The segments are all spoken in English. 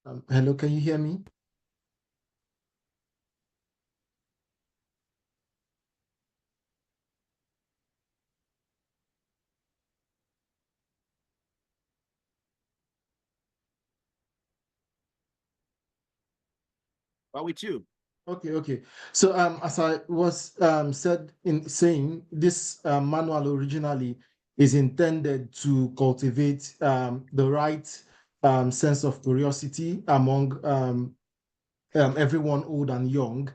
Hello, can you hear me? What with you? Okay. So as I was saying, this manual originally is intended to cultivate the right sense of curiosity among everyone old and young.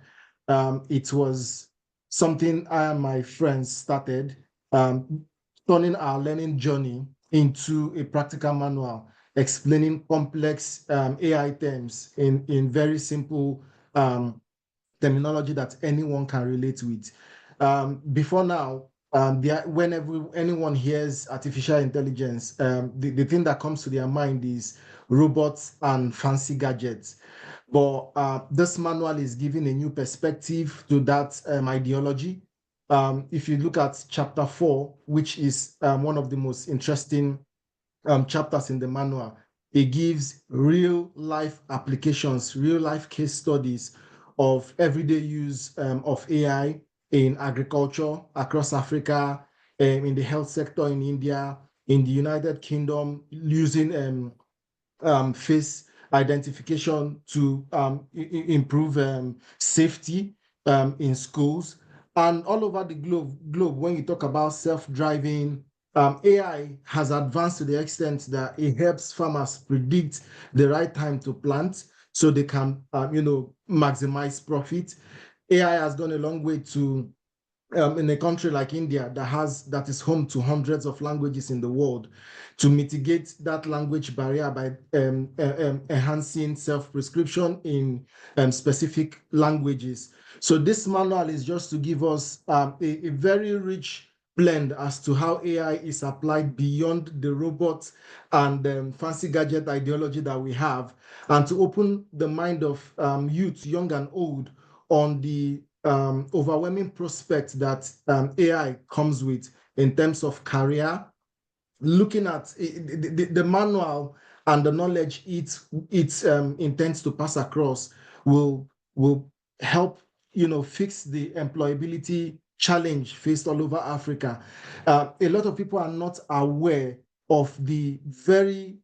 It was something I and my friends started, um, turning our learning journey into a practical manual, explaining complex AI terms in very simple terminology that anyone can relate with. Before now, whenever anyone hears artificial intelligence, the thing that comes to their mind is robots and fancy gadgets. But this manual is giving a new perspective to that ideology. If you look at chapter 4, which is one of the most interesting chapters in the manual, it gives real life applications, real life case studies of everyday use of AI in agriculture across Africa, in the health sector in India, in the United Kingdom, using face identification to improve safety in schools and all over the globe. When you talk about self-driving, AI has advanced to the extent that it helps farmers predict the right time to plant so they can, maximize profit. AI has gone a long way to in a country like India that is home to hundreds of languages in the world, to mitigate that language barrier by enhancing self-prescription in specific languages. So this manual is just to give us a very rich blend as to how AI is applied beyond the robots and fancy gadget ideology that we have, and to open the mind of youth, young and old, on the overwhelming prospect that AI comes with in terms of career. Looking at the manual and the knowledge it intends to pass across will help fix the employability challenge faced all over Africa. A lot of people are not aware of the very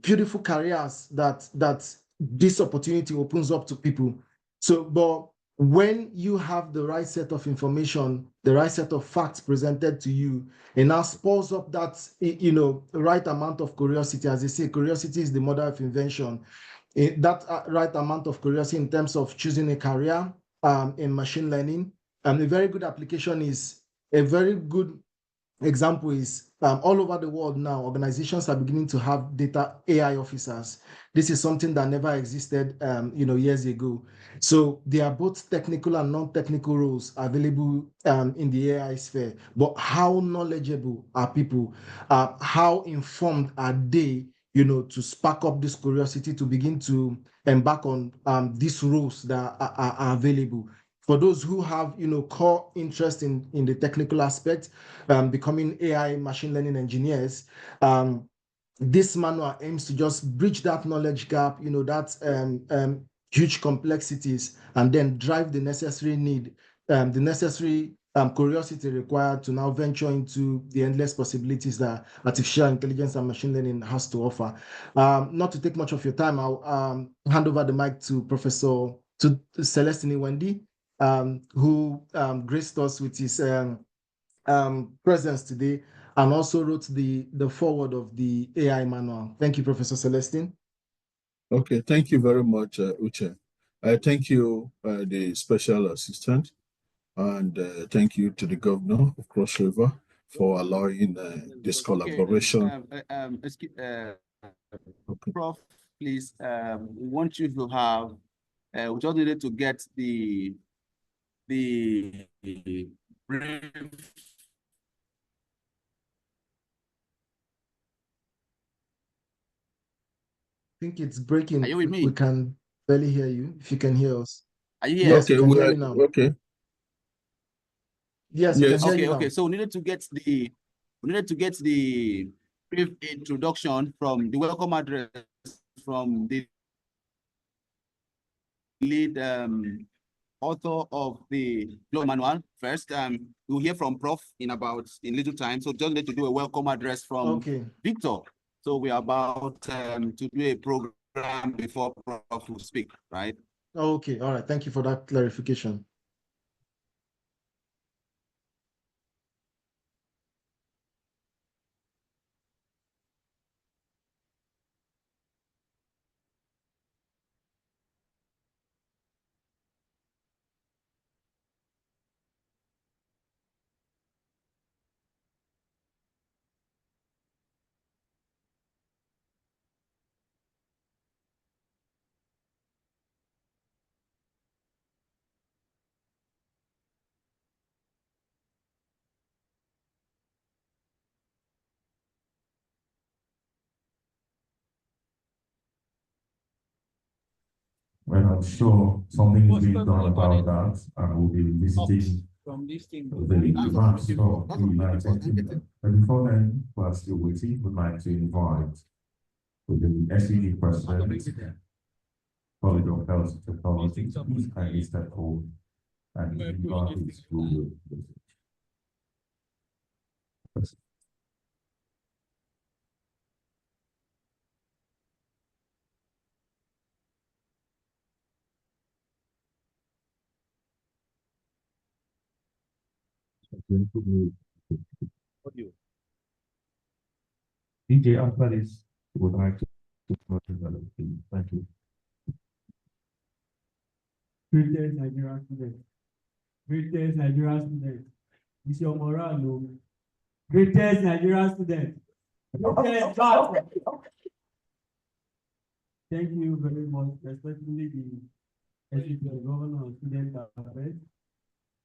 beautiful careers that this opportunity opens up to people. So, but when you have the right set of information, the right set of facts presented to you, it now spurs up that right amount of curiosity. As they say, curiosity is the mother of invention. That right amount of curiosity in terms of choosing a career in machine learning. And a very good application is a very good example is all over the world now, organizations are beginning to have data AI officers. This is something that never existed, years ago. So there are both technical and non-technical roles available in the AI sphere. But how knowledgeable are people? How informed are they? To spark up this curiosity to begin to embark on these roles that are available. For those who have, core interest in the technical aspect, becoming AI machine learning engineers, this manual aims to just bridge that knowledge gap, that huge complexities, and then drive the necessary the necessary curiosity required to now venture into the endless possibilities that artificial intelligence and machine learning has to offer. Not to take much of your time, I'll hand over the mic to Celestine Wendy, who graced us with his presence today and also wrote the foreword of the AI manual. Thank you, Professor Celestine. Okay, thank you very much, Uche. Thank you, the special assistant, and thank you to the governor of Cross River for allowing this collaboration. Okay. Prof, please, we want you to have, we just needed to get the brief. I think it's breaking. Are you with me? We can barely hear you. If you can hear us. Are you here? Yes, okay, we can hear you now. Okay. Yes, we can hear you now. Okay. So we needed to get the brief introduction from the welcome address from the lead author of the Global Manual first. We'll hear from Prof in little time. So just need to do a welcome address from Okay. Victor. So we are about to do a program before Prof will speak, right? Okay. All right. Thank you for that clarification. Well, I'm sure something is being done about that, and we'll be visiting the maps of the United Kingdom. But before then, while still waiting, we'd like to invite the SED President, College of Health and Technology, please kindly step forward and deliver his rule. DJ, after this, would like to thank you. Greetings, Nigerian students. Greetings, Nigerian students. It's your morale, no? Greetings, Nigerian students. Greetings, class. Thank you very much, especially the SED Governor and Student Affairs,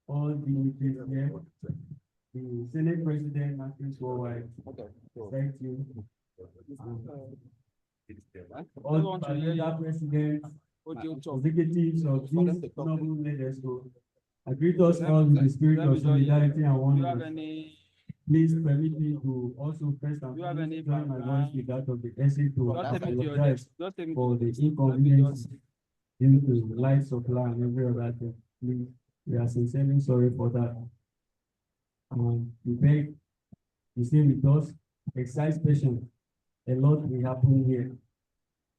all the leaders here, the Senate President, Marcus Worldwide. Thank you. All the other presidents, executives of these noble leaders, I greet us all with the spirit of solidarity and oneness. Please permit me to also first and foremost join my voice with that of the essay to apologize for the inconvenience due to light supply and every other thing. Please, we are sincerely sorry for that. We beg you stay with us, exercise patience. A lot will happen here.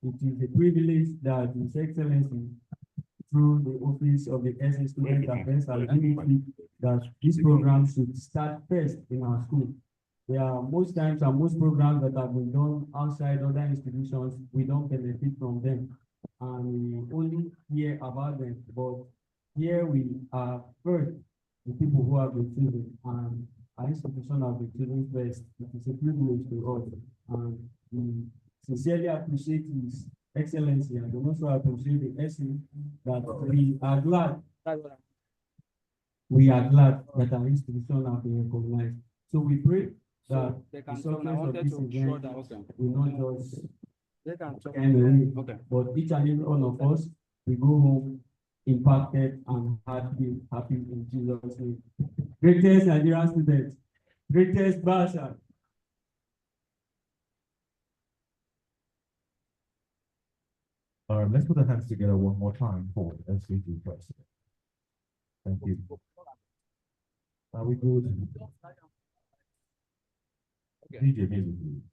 It is a privilege that His Excellency, through the office of the SS Student Affairs, has given me that this program should start first in our school. There are most times and most programs that have been done outside other institutions, we don't benefit from them. And we only hear about them. But here we are first, the people who have been chosen, and our institution have been chosen first. It is a privilege to us. And we sincerely appreciate His Excellency, and also appreciate the essay that we are glad that our institution have been recognized. So we pray that the success of this event will not just end away, but each and every one of us will go home impacted and happy in Jesus' name. Greatest Nigerian students, greatest Basha. Let's put our hands together one more time for the SVP President. Thank you. Are we good? DJ music, please.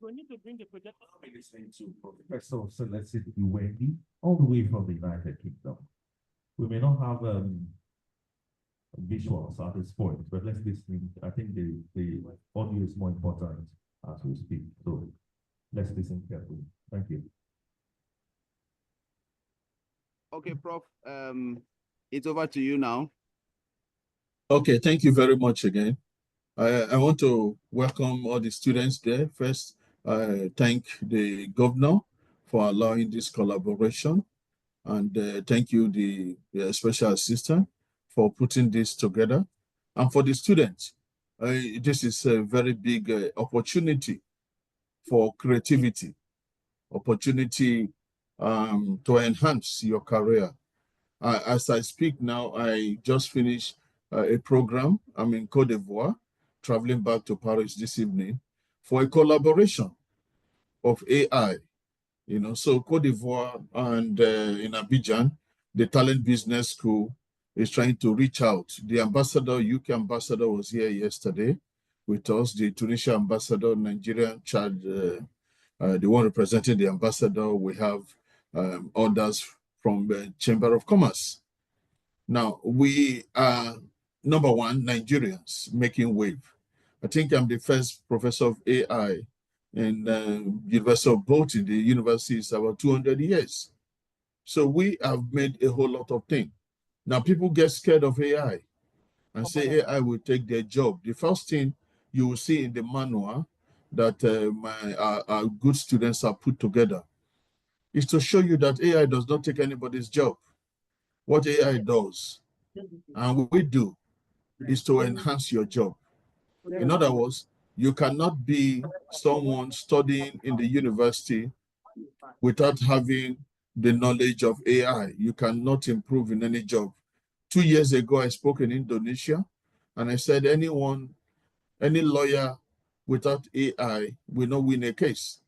We need to bring the project. Listening to Professor Celestin Iwendi, all the way from the United Kingdom. We may not have visuals at this point, but let's listen. I think the audio is more important as we speak. So let's listen carefully. Thank you. Okay, Prof. It's over to you now. Okay, thank you very much again. I want to welcome all the students there. First, thank the governor for allowing this collaboration. And thank you, the special assistant, for putting this together. And for the students, this is a very big opportunity for creativity, opportunity to enhance your career. As I speak now, I just finished a program. I'm in Côte d'Ivoire, traveling back to Paris this evening for a collaboration of AI. You know, so Côte d'Ivoire and in Abidjan, the Talent Business School is trying to reach out. The ambassador, UK ambassador, was here yesterday with us. The Tunisia ambassador, Nigerian, Chad, the one representing the ambassador. We have others from the Chamber of Commerce. Now, we are, number one, Nigerians making wave. I think I'm the first professor of AI in University of Bolton. The university is about 200 years. So we have made a whole lot of things. Now, people get scared of AI and say AI will take their job. The first thing you will see in the manual that our good students have put together is to show you that AI does not take anybody's job. What AI does, and what we do, is to enhance your job. In other words, you cannot be someone studying in the university without having the knowledge of AI. You cannot improve in any job. 2 years ago, I spoke in Indonesia, and I said, any lawyer without AI will not win a case.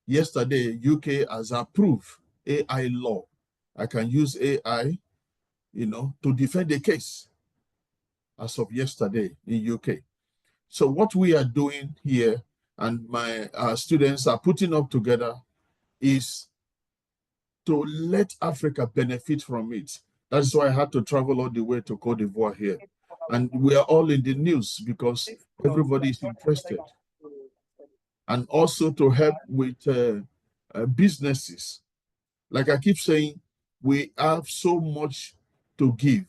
Yesterday, UK has approved AI law. I can use AI, to defend a case as of yesterday in UK. So what we are doing here, and my students are putting up together, is to let Africa benefit from it. That's why I had to travel all the way to Côte d'Ivoire here. And we are all in the news because everybody is interested. And also to help with businesses. Like I keep saying, we have so much to give.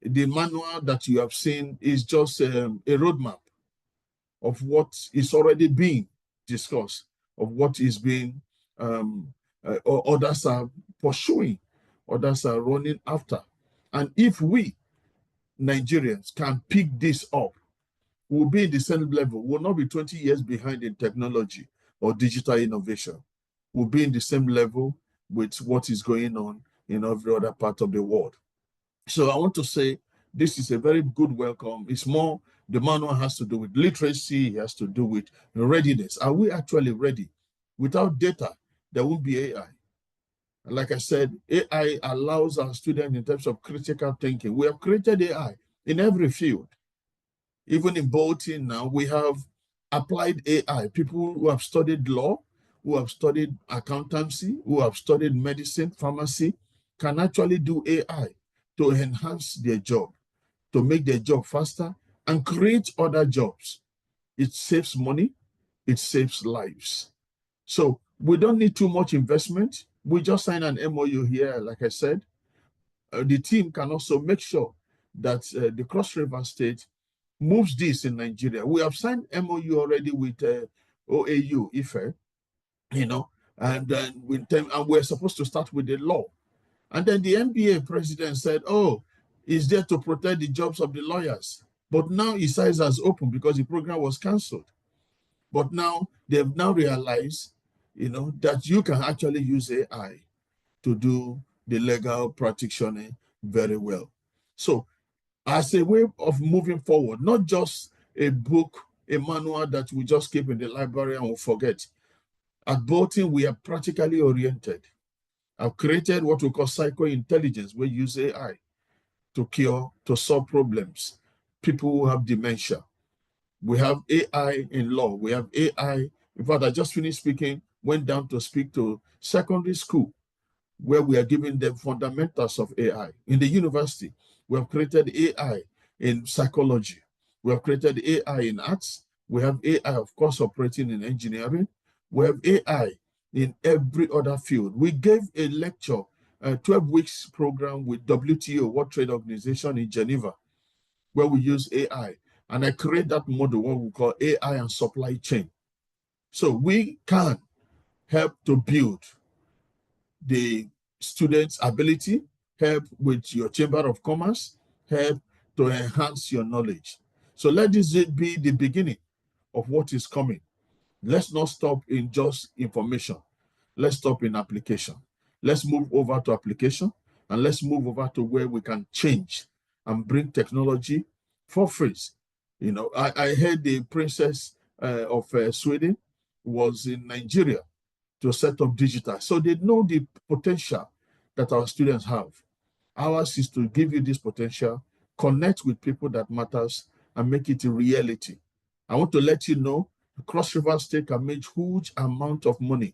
The manual that you have seen is just a roadmap of what is already being discussed, of what is being, or others are pursuing, others are running after. And if we, Nigerians, can pick this up, we'll be in the same level. We'll not be 20 years behind in technology or digital innovation. We'll be in the same level with what is going on in every other part of the world. So I want to say this is a very good welcome. It's more, the manual has to do with literacy, it has to do with readiness. Are we actually ready? Without data, there won't be AI. And like I said, AI allows our students in terms of critical thinking. We have created AI in every field. Even in Bolton now, we have applied AI. People who have studied law, who have studied accountancy, who have studied medicine, pharmacy, can actually do AI to enhance their job, to make their job faster and create other jobs. It saves money, it saves lives. So we don't need too much investment. We just signed an MOU here, like I said. The team can also make sure that the Cross River State moves this in Nigeria. We have signed MOU already with OAU, IFE, and then we're supposed to start with the law. And then the NBA president said, oh, it's there to protect the jobs of the lawyers. But now his eyes has opened because the program was canceled. But now they've now realized, that you can actually use AI to do the legal practitioning very well. So as a way of moving forward, not just a book, a manual that we just keep in the library and we'll forget. At Bolton, we are practically oriented. I've created what we call psycho-intelligence. We use AI to solve problems. People who have dementia. We have AI in law. We have AI. In fact, I just finished speaking, went down to speak to secondary school, where we are giving them fundamentals of AI. In the university, we have created AI in psychology. We have created AI in arts. We have AI, of course, operating in engineering. We have AI in every other field. We gave a lecture, a 12 weeks program with WTO, World Trade Organization in Geneva, where we use AI. And I create that model, what we call AI and supply chain. So we can help to build the students' ability, help with your Chamber of Commerce, help to enhance your knowledge. So let this be the beginning of what is coming. Let's not stop in just information. Let's stop in application. Let's move over to application, and let's move over to where we can change and bring technology for free. You know, I heard the princess of Sweden was in Nigeria to set up digital. So they know the potential that our students have. Ours is to give you this potential, connect with people that matters, and make it a reality. I want to let you know, Cross River State can make huge amount of money.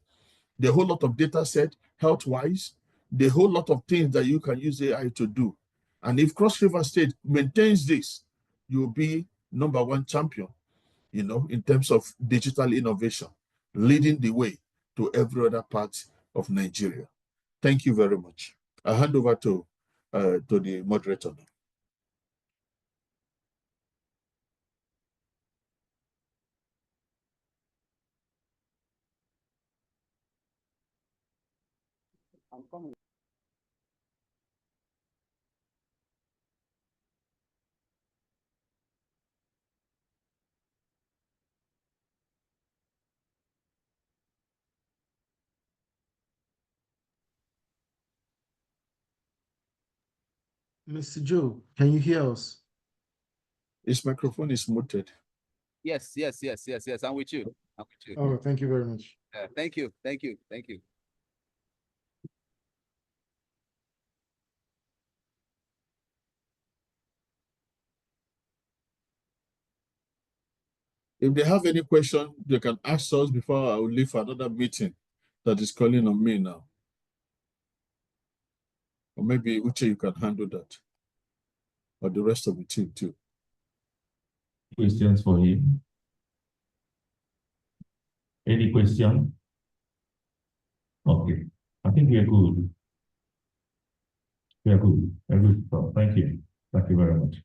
The whole lot of data set, health-wise, the whole lot of things that you can use AI to do. And if Cross River State maintains this, you'll be #1 champion, you know, in terms of digital innovation, leading the way to every other part of Nigeria. Thank you very much. I hand over to the moderator now. I'm coming. Mr. Joe, can you hear us? His microphone is muted. Yes. I'm with you. Oh, thank you very much. Thank you. If they have any question, they can ask us before I will leave for another meeting that is calling on me now. Or maybe Uche, you can handle that. Or the rest of the team too. Questions for him? Any question? Okay, I think we are good. We are good. So thank you. Thank you very much.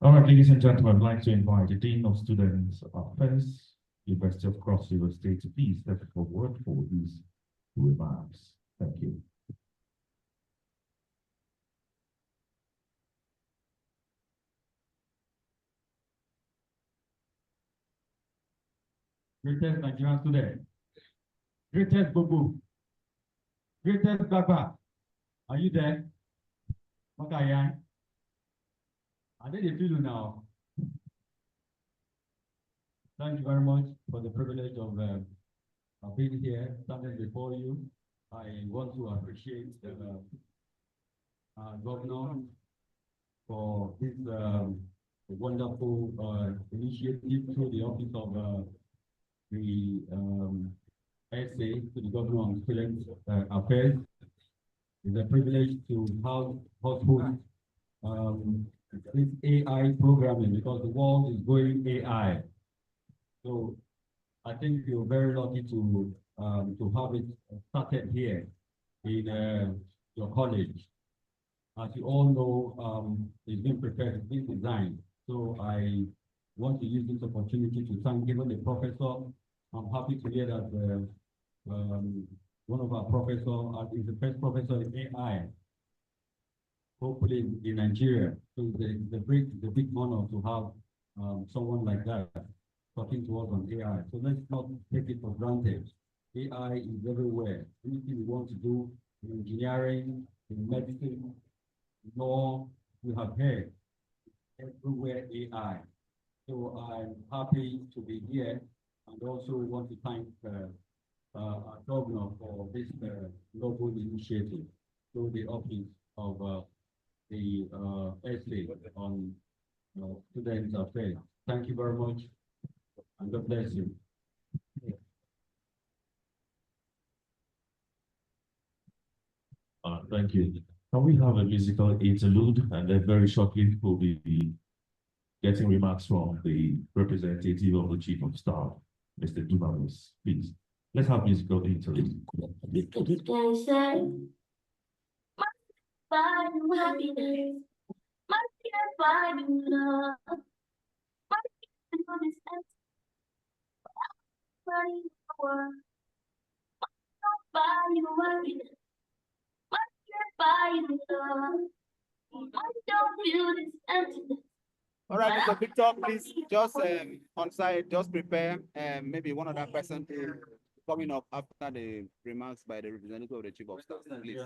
All right, ladies and gentlemen, I'd like to invite the Dean of Students Affairs, University of Cross River State, to please step forward for his remarks. Thank you. Greatest Nigerian student. Greatest Bobo. Greatest Baba. Are you there? Okay, yeah. I think they feel you now. Thank you very much for the privilege of being here, standing before you. I want to appreciate the governor for this wonderful initiative through the office of the SA to the Governor on Student Affairs. It's a privilege to have host this AI programming because the world is going AI. So I think you're very lucky to have it started here in your college. As you all know, it's been prepared, it's been designed. So I want to use this opportunity to thank even the professor. I'm happy to hear that one of our professors is the first professor in AI, hopefully in Nigeria. So it's a big honor to have someone like that talking to us on AI. So let's not take it for granted. AI is everywhere. Anything we want to do in engineering, in medicine, law, we have heard everywhere AI. So I'm happy to be here and also want to thank our governor for this global initiative through the office of the SA on Students Affairs. Thank you very much, and God bless you. Thank you. Can we have a musical interlude, and then very shortly we'll be getting remarks from the representative of the Chief of Staff. Mr. Dubalis, please. Let's have musical intro. Find happiness, my dear, find love, my dear, this find world, find happiness, my dear, find love, I don't feel this emptiness. All right, Mr. Victor, please just on side, just prepare maybe one other person to coming up after the remarks by the representative of the chief of staff, please.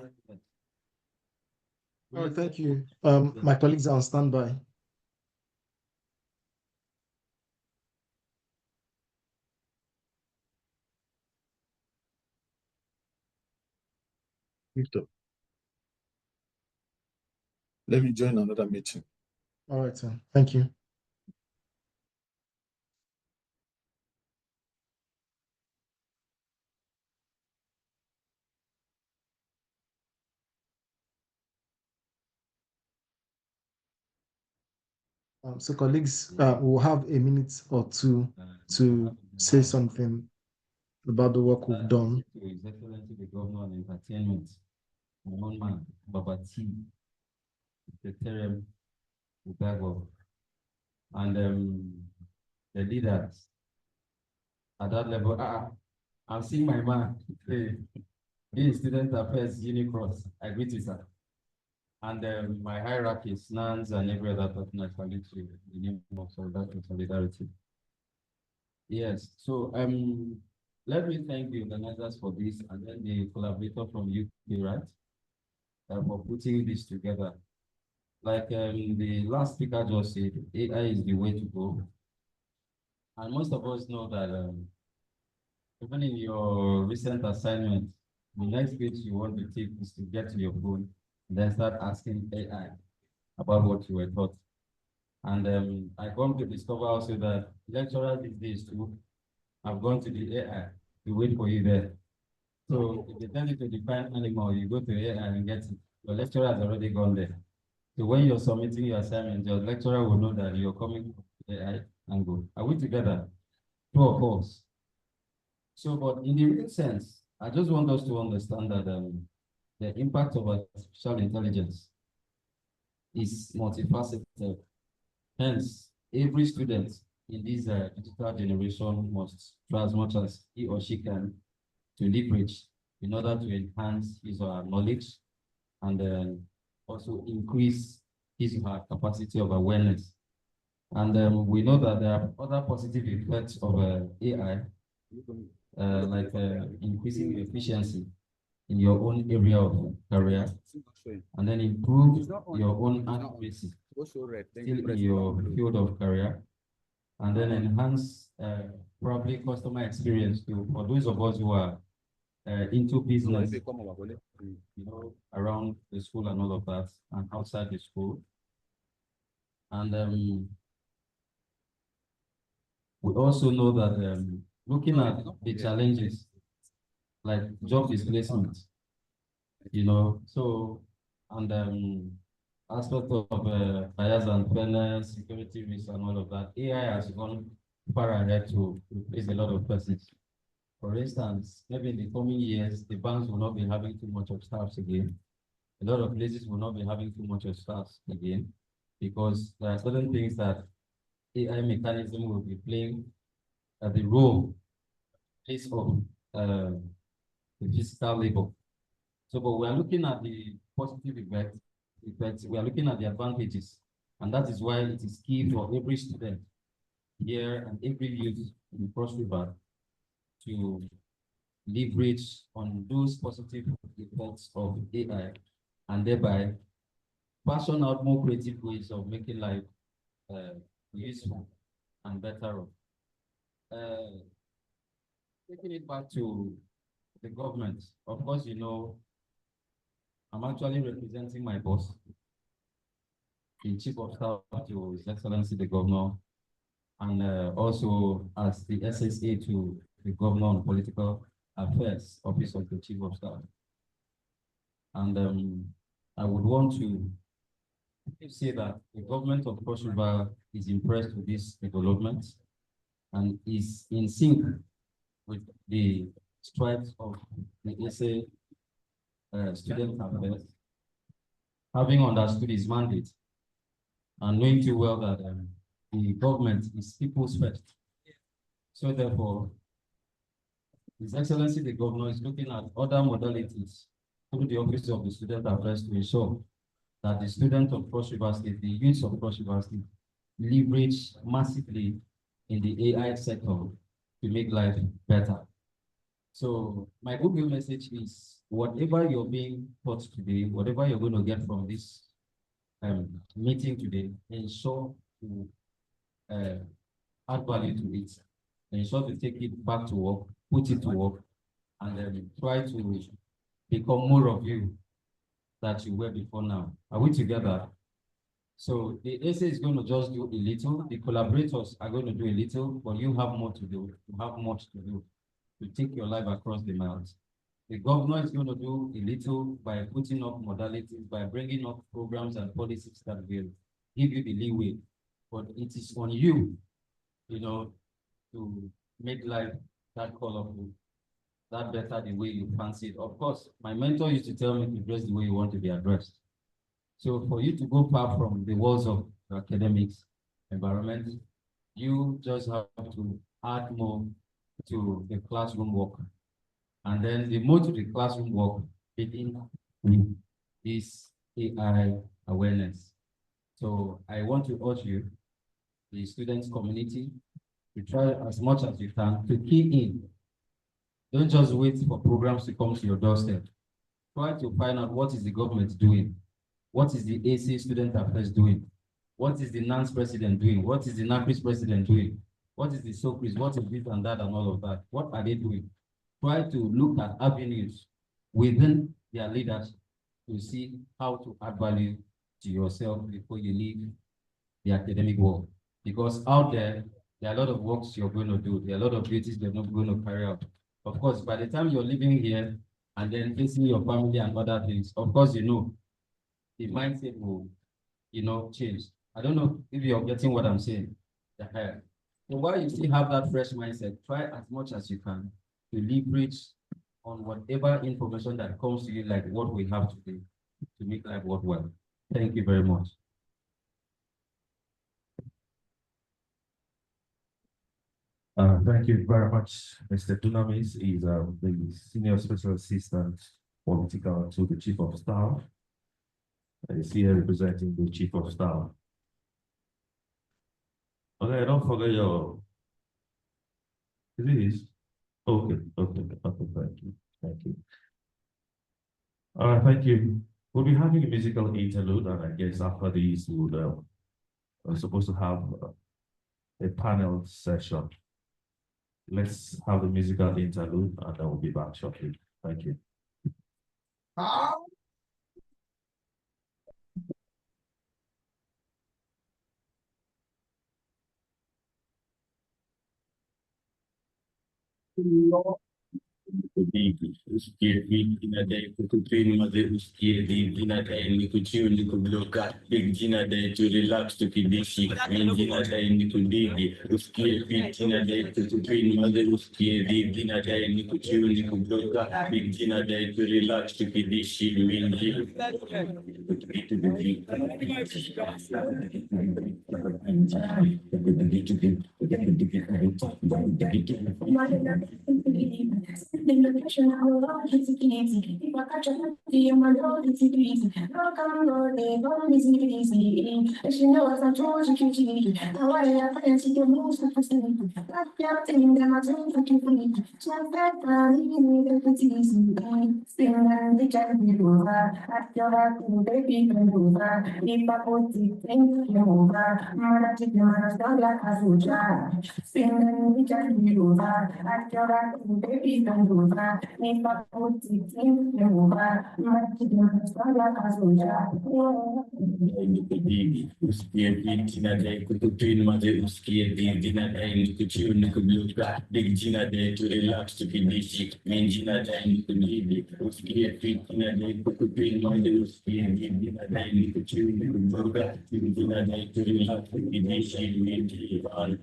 All right, thank you. My colleagues are on standby. Victor. Let me join another meeting. All right, sir. Thank you. So colleagues, we'll have a minute or two to say something about the work we've done. To His Excellency the Governor on Entertainment, my own man, Baba T, the Terem Ubago, and the leaders at that level. I'm seeing my man, the Student Affairs Unicross. I greet you, sir. And my hierarchy, SNANS, and every other person I salute you in the name of solidarity. Yes, so let me thank the organizers for this, and then the collaborator from UK, right, for putting this together. Like the last speaker just said, AI is the way to go. And most of us know that even in your recent assignment, the next page you want to take is to get to your phone, then start asking AI about what you were taught. And I come to discover also that lecturers these days too have gone to the AI to wait for you there. So if they tell you to define animal, you go to AI and get it. Your lecturer has already gone there. So when you're submitting your assignment, your lecturer will know that you're coming from AI and go. Are we together? True or false? So, but in the real sense, I just want us to understand that the impact of artificial intelligence is multifaceted. Hence, every student in this digital generation must try as much as he or she can to leverage in order to enhance his or her knowledge and also increase his or her capacity of awareness. And we know that there are other positive effects of AI, like increasing the efficiency in your own area of career, and then improve your own accuracy still in your field of career, and then enhance probably customer experience too for those of us who are into business, you know, around the school and all of that, and outside the school. And we also know that looking at the challenges like job displacement, you know, so, and aspect of bias and fairness, security risk and all of that, AI has gone far ahead to replace a lot of persons. For instance, maybe in the coming years, the banks will not be having too much of staffs again. A lot of places will not be having too much of staffs again, because there are certain things that AI mechanism will be playing at the role place of the physical labor. So, but we are looking at the positive effects, we are looking at the advantages, and that is why it is key for every student here and every youth in Cross River to leverage on those positive effects of AI, and thereby fashion out more creative ways of making life useful and better off. Taking it back to the government, of course, you know, I'm actually representing my boss, the Chief of Staff to His Excellency the Governor, and also as the SSA to the Governor on Political Affairs, Office of the Chief of Staff. And I would want to say that the government of Cross River is impressed with this development, and is in sync with the stripes of the SA student affairs, having understood his mandate and knowing too well that the government is people's first. So therefore, His Excellency the Governor is looking at other modalities through the Office of the Student Affairs to ensure that the students of Cross River State, the youths of Cross River State, leverage massively in the AI sector to make life better. So my goodwill message is whatever you're being taught today, whatever you're going to get from this meeting today, ensure to add value to it. Ensure to take it back to work, put it to work, and then try to become more of you that you were before now. Are we together? So the SA is going to just do a little, the collaborators are going to do a little, but you have more to do, you have much to do to take your life across the miles. The governor is going to do a little by putting up modalities, by bringing up programs and policies that will give you the leeway. But it is on you, you know, to make life that colorful, that better the way you fancy it. Of course, my mentor used to tell me to dress the way you want to be addressed. So for you to go far from the walls of the academics environment, you just have to add more to the classroom work. And then the more to the classroom work, begin with this AI awareness. So I want to urge you, the students community, to try as much as you can to key in. Don't just wait for programs to come to your doorstep. Try to find out what is the government doing. What is the AC Student Affairs doing? What is the NANS president doing? What is the NAPRIS president doing? What is the SOCRIS? What is this and that and all of that? What are they doing? Try to look at avenues within their leaders to see how to add value to yourself before you leave the academic world. Because out there are a lot of works you're going to do. There are a lot of duties you're not going to carry out. Of course, by the time you're living here and then facing your family and other things, of course, you know, the mindset will, you know, change. I don't know if you're getting what I'm saying. So while you still have that fresh mindset, try as much as you can to leverage on whatever information that comes to you, like what we have today, to make life worthwhile. Thank you very much. Thank you very much, Mr. Dunamis. Is the Senior Special Assistant Political to the Chief of Staff. Is here representing the Chief of Staff. Okay, don't forget your. It is. Okay, thank you. Thank you. Thank you. We'll be having a musical interlude, and I guess after this, we're supposed to have a panel session. Let's have the musical interlude, and then we'll be back shortly. Thank you. Big dinner day to relax to keep this shit. Dinner day nickel dig. Uski big dinner day to train mother uski dinner day nickel chill nickel block. Big dinner day to relax to keep this shit. Baby, Usikie viti na dai kututwin maze usikie didi na dai nikuchiu nikubluka big jina dai to relax to kidishi minji na dai nikunidi usikie viti na dai kututwin maze usikie didi na dai nikuchiu nikubluka big jina dai to relax to kidishi minji van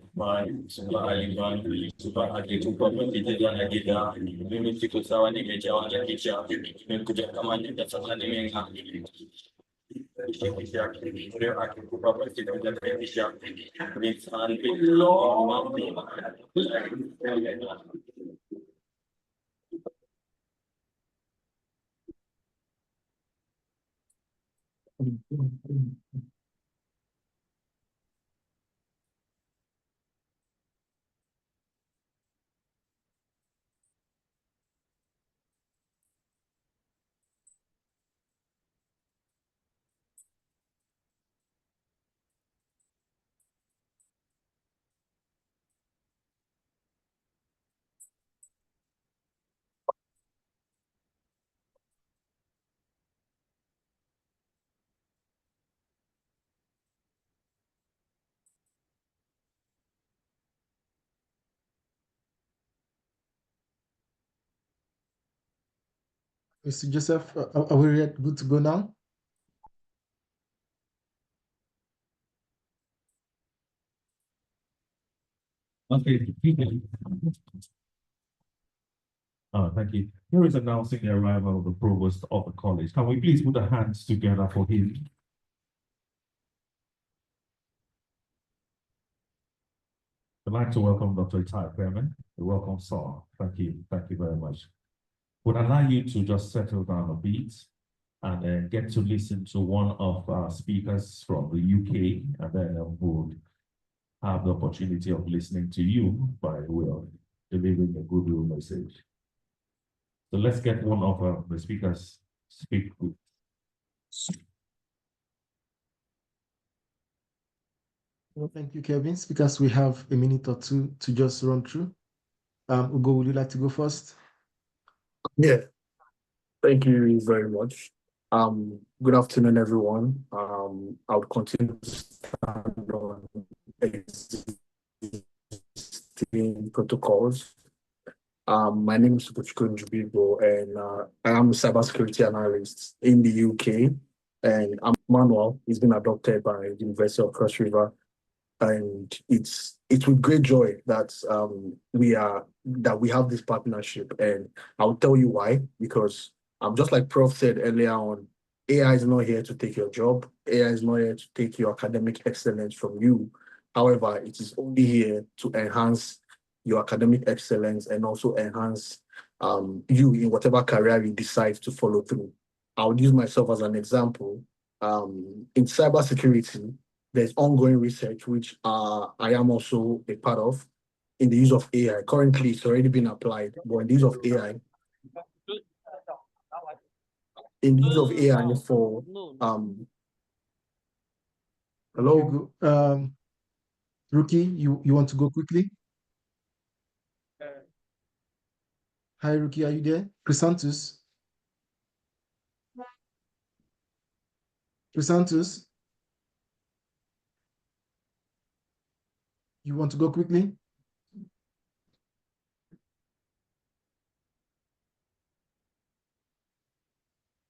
suba ake tupa mtite jana gida mimi siko sawa nimejawa na kicha nimekuja kama nitasasa nimenga Mr. Joseph, are we good to go now? Okay. Thank you. Here is announcing the arrival of the provost of the college. Can we please put our hands together for him? I'd like to welcome Dr. Itai Behrman. Welcome, sir. Thank you. Thank you very much. Would allow you to just settle down a bit and get to listen to one of our speakers from the UK, and then we'll have the opportunity of listening to you by way of delivering a goodwill message. So let's get one of the speakers speak with. Well, thank you, Kevin. Speakers, we have a minute or two to just run through. Ugo, would you like to go first? Yeah, thank you very much. Good afternoon, everyone. I would continue to stand on existing protocols. My name is Sukuchiko Njubibo, and I am a cybersecurity analyst in the UK. And manual is been adopted by the University of Cross River, and it's with great joy that we have this partnership. And I'll tell you why, because just like Prof said earlier on, AI is not here to take your job. AI is not here to take your academic excellence from you. However, it is only here to enhance your academic excellence and also enhance you in whatever career you decide to follow through. I would use myself as an example. In cybersecurity, there's ongoing research, which I am also a part of, in the use of AI. Currently, it's already been applied, but in the use of AI, for hello. Rookie, you want to go quickly? Hi, Rookie, are you there? Chrysanthus? Chrysanthus? You want to go quickly?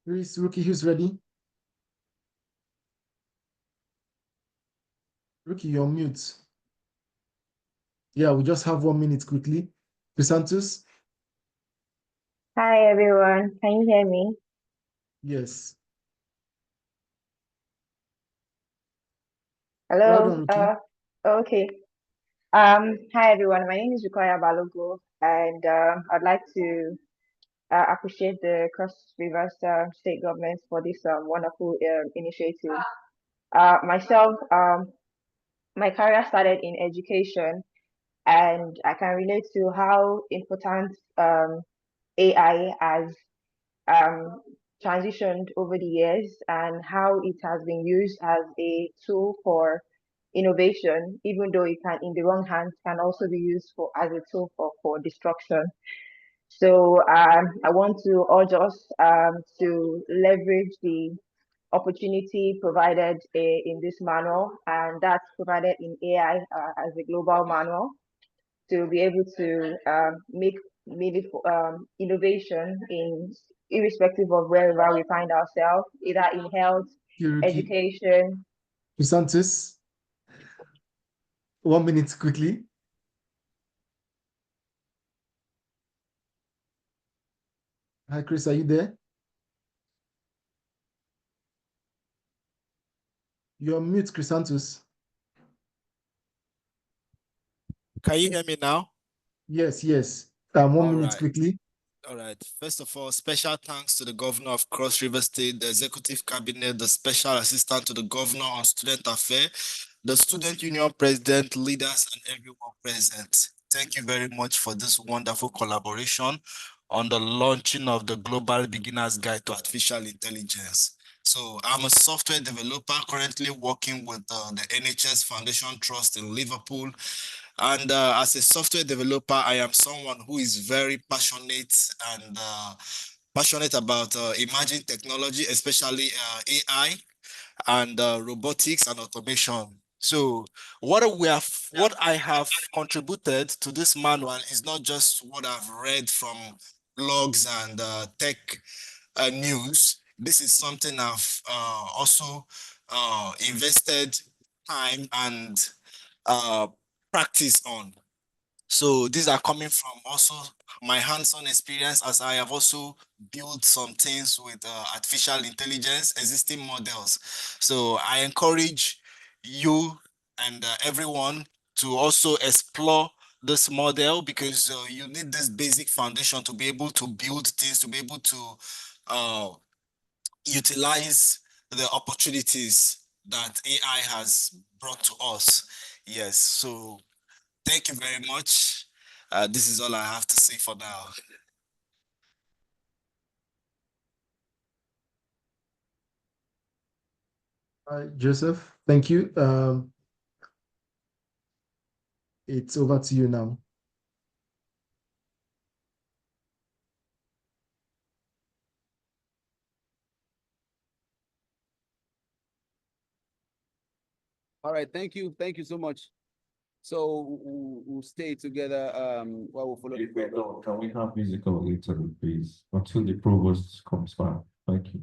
Here is Rookie, who's ready? Rookie, you're on mute. Yeah, we just have 1 minute quickly. Chrysanthus? Hi everyone, can you hear me? Yes. Hello. Well done, Okay. Hi everyone. My name is Rukoya Balogo, and I'd like to appreciate the Cross Rivers State Government for this wonderful initiative. Myself, my career started in education, and I can relate to how important AI has transitioned over the years and how it has been used as a tool for innovation, even though it can, in the wrong hands, can also be used as a tool for destruction. So I want to urge us to leverage the opportunity provided in this manual, and that's provided in AI as a global manual, to be able to make meaningful innovation in irrespective of wherever we find ourselves, either in health, Hiroki, education. Chrysanthus, 1 minute quickly. Hi, Chris, are you there? You're on mute, Chrysanthus. Can you hear me now? Yes, yes. 1 minute right. quickly. All right. First of all, special thanks to the governor of Cross River State, the executive cabinet, the special assistant to the governor on student affairs, the student union president, leaders, and everyone present. Thank you very much for this wonderful collaboration on the launching of the Global Beginner's Guide to Artificial Intelligence. So I'm a software developer currently working with the NHS Foundation Trust in Liverpool. And as a software developer, I am someone who is very passionate and passionate about emerging technology, especially AI and robotics and automation. So what I have contributed to this manual is not just what I've read from blogs and tech news. This is something I've also invested time and practice on. So these are coming from also my hands-on experience, as I have also built some things with artificial intelligence, existing models. So I encourage you and everyone to also explore this model, because you need this basic foundation to be able to build things, to be able to uh, utilize the opportunities that AI has brought to us. Yes, so thank you very much. This is all I have to say for now. Joseph, thank you. It's over to you now. All right, thank you. Thank you so much. So we'll stay together while we follow the Can we have musical later, please, until the provost comes back? Thank you.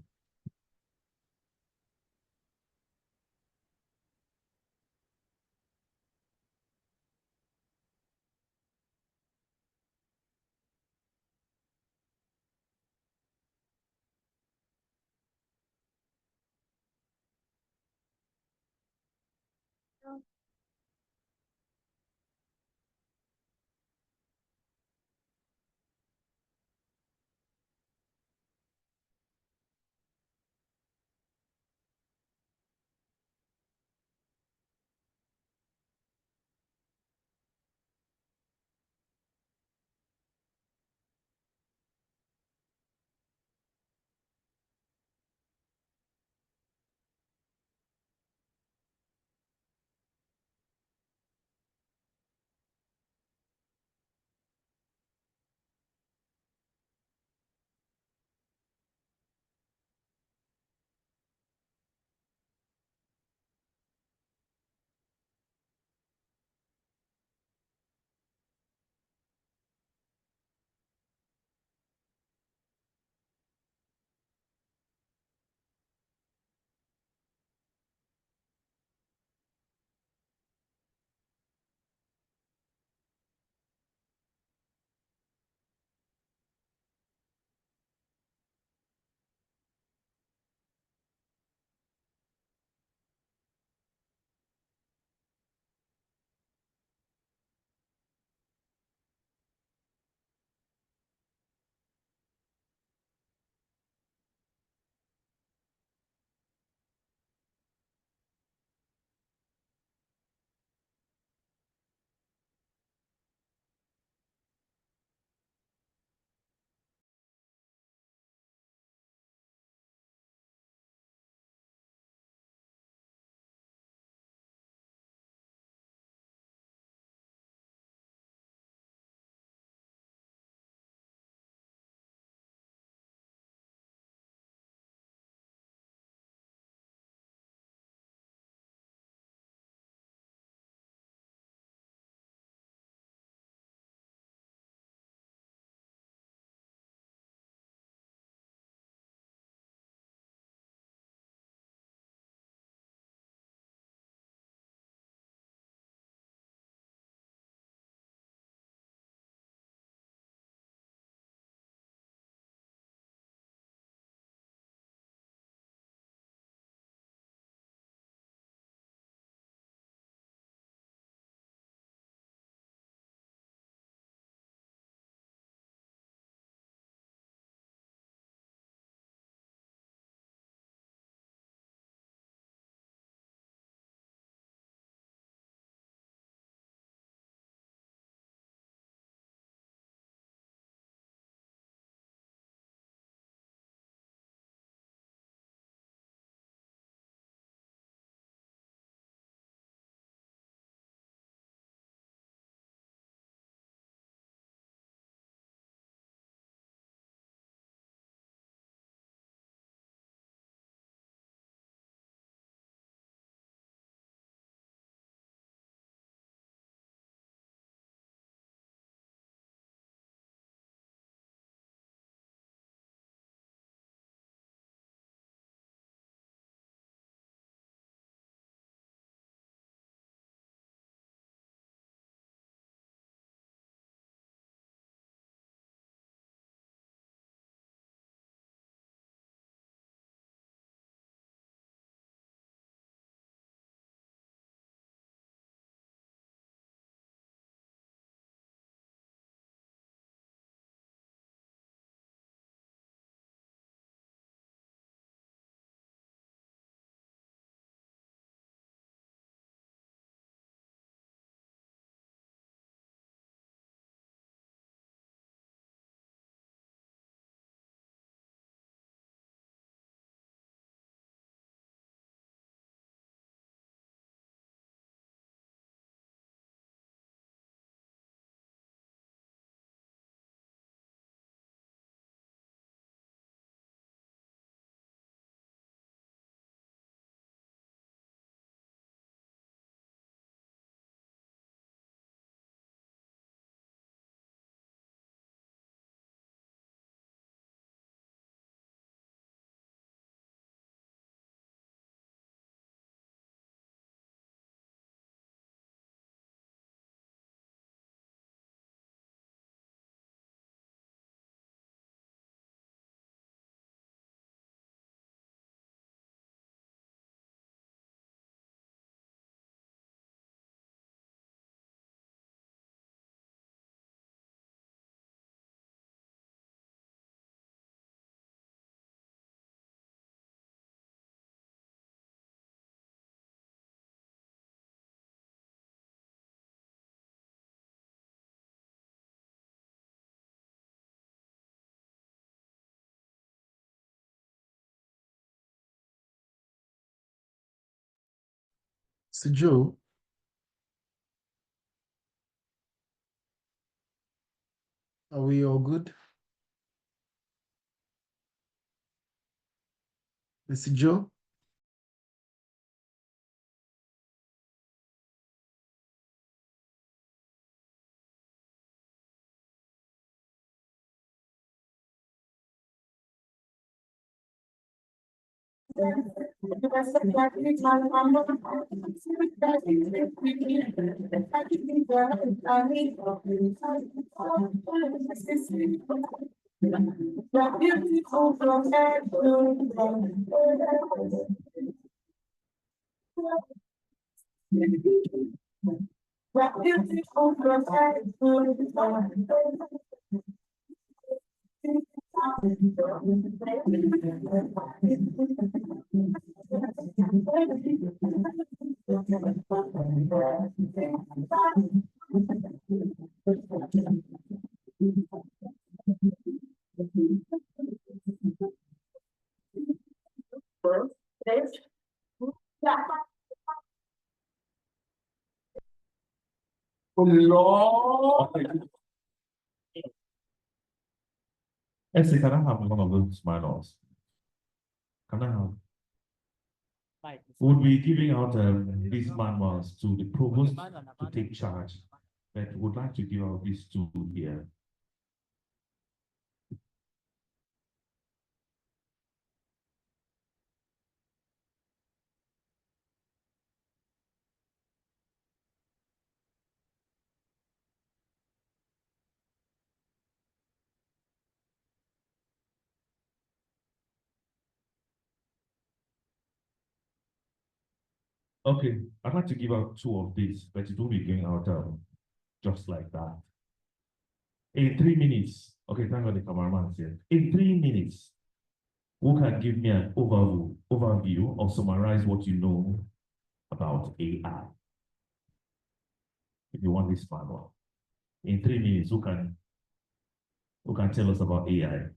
Mr. Joe. Are we all good? Mr. Joe? Essie, can I have one of those manuals? Can I have? We'll be giving out these manuals to the provost to take charge, but would like to give out these two here. Okay, I'd like to give out two of these, but it will be going out just like that. In 3 minutes, okay, thank God the cameraman here. In 3 minutes, who can give me an overview or summarize what you know about AI? If you want this manual. In 3 minutes, who can tell us about AI?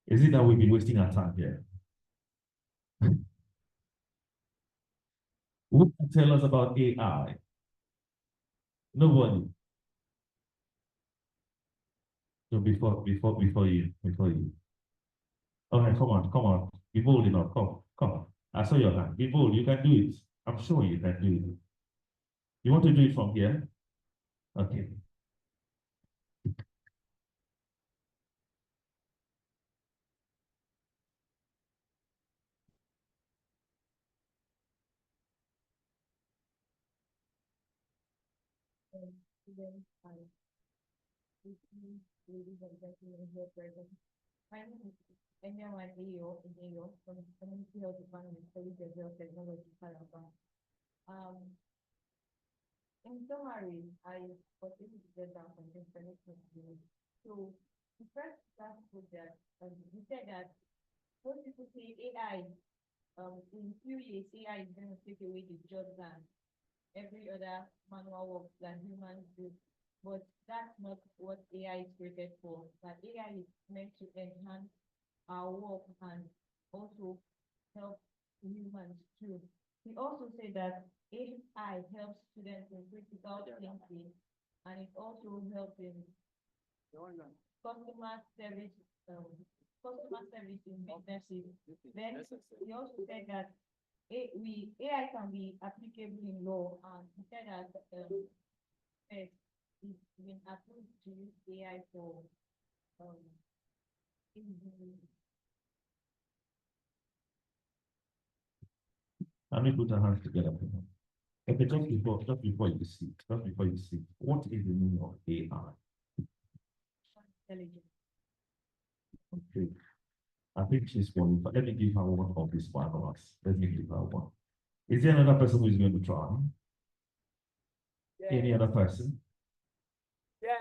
Is it that we've been wasting our time here? Who can tell us about AI? Nobody. So before you. Okay, come on. Be bold enough. Come. I saw your hand. Be bold. You can do it. I'm sure you can do it. You want to do it from here? Okay. My name is Enyawan Eyo from the Community Health Department, College of Health Technology, Calabar. In summary, I was able to get down some information. So the first start with that, we said that most people say AI, in few years, AI is going to take away the jobs and every other manual work that humans do. But that's not what AI is created for. That AI is meant to enhance our work and also help humans too. He also said that AI helps students in critical thinking, and it also helps in customer service in businesses. Then he also said that AI can be applicable in law, and he said that it's been approved to use AI for Let me put our hands together. Okay, just before you see, what is the meaning of AI? intelligence. Okay. I think she's qualified. Let me give her one of these manuals. Let me give her one. Is there another person who is going to try? Yes. Any other person? Yes.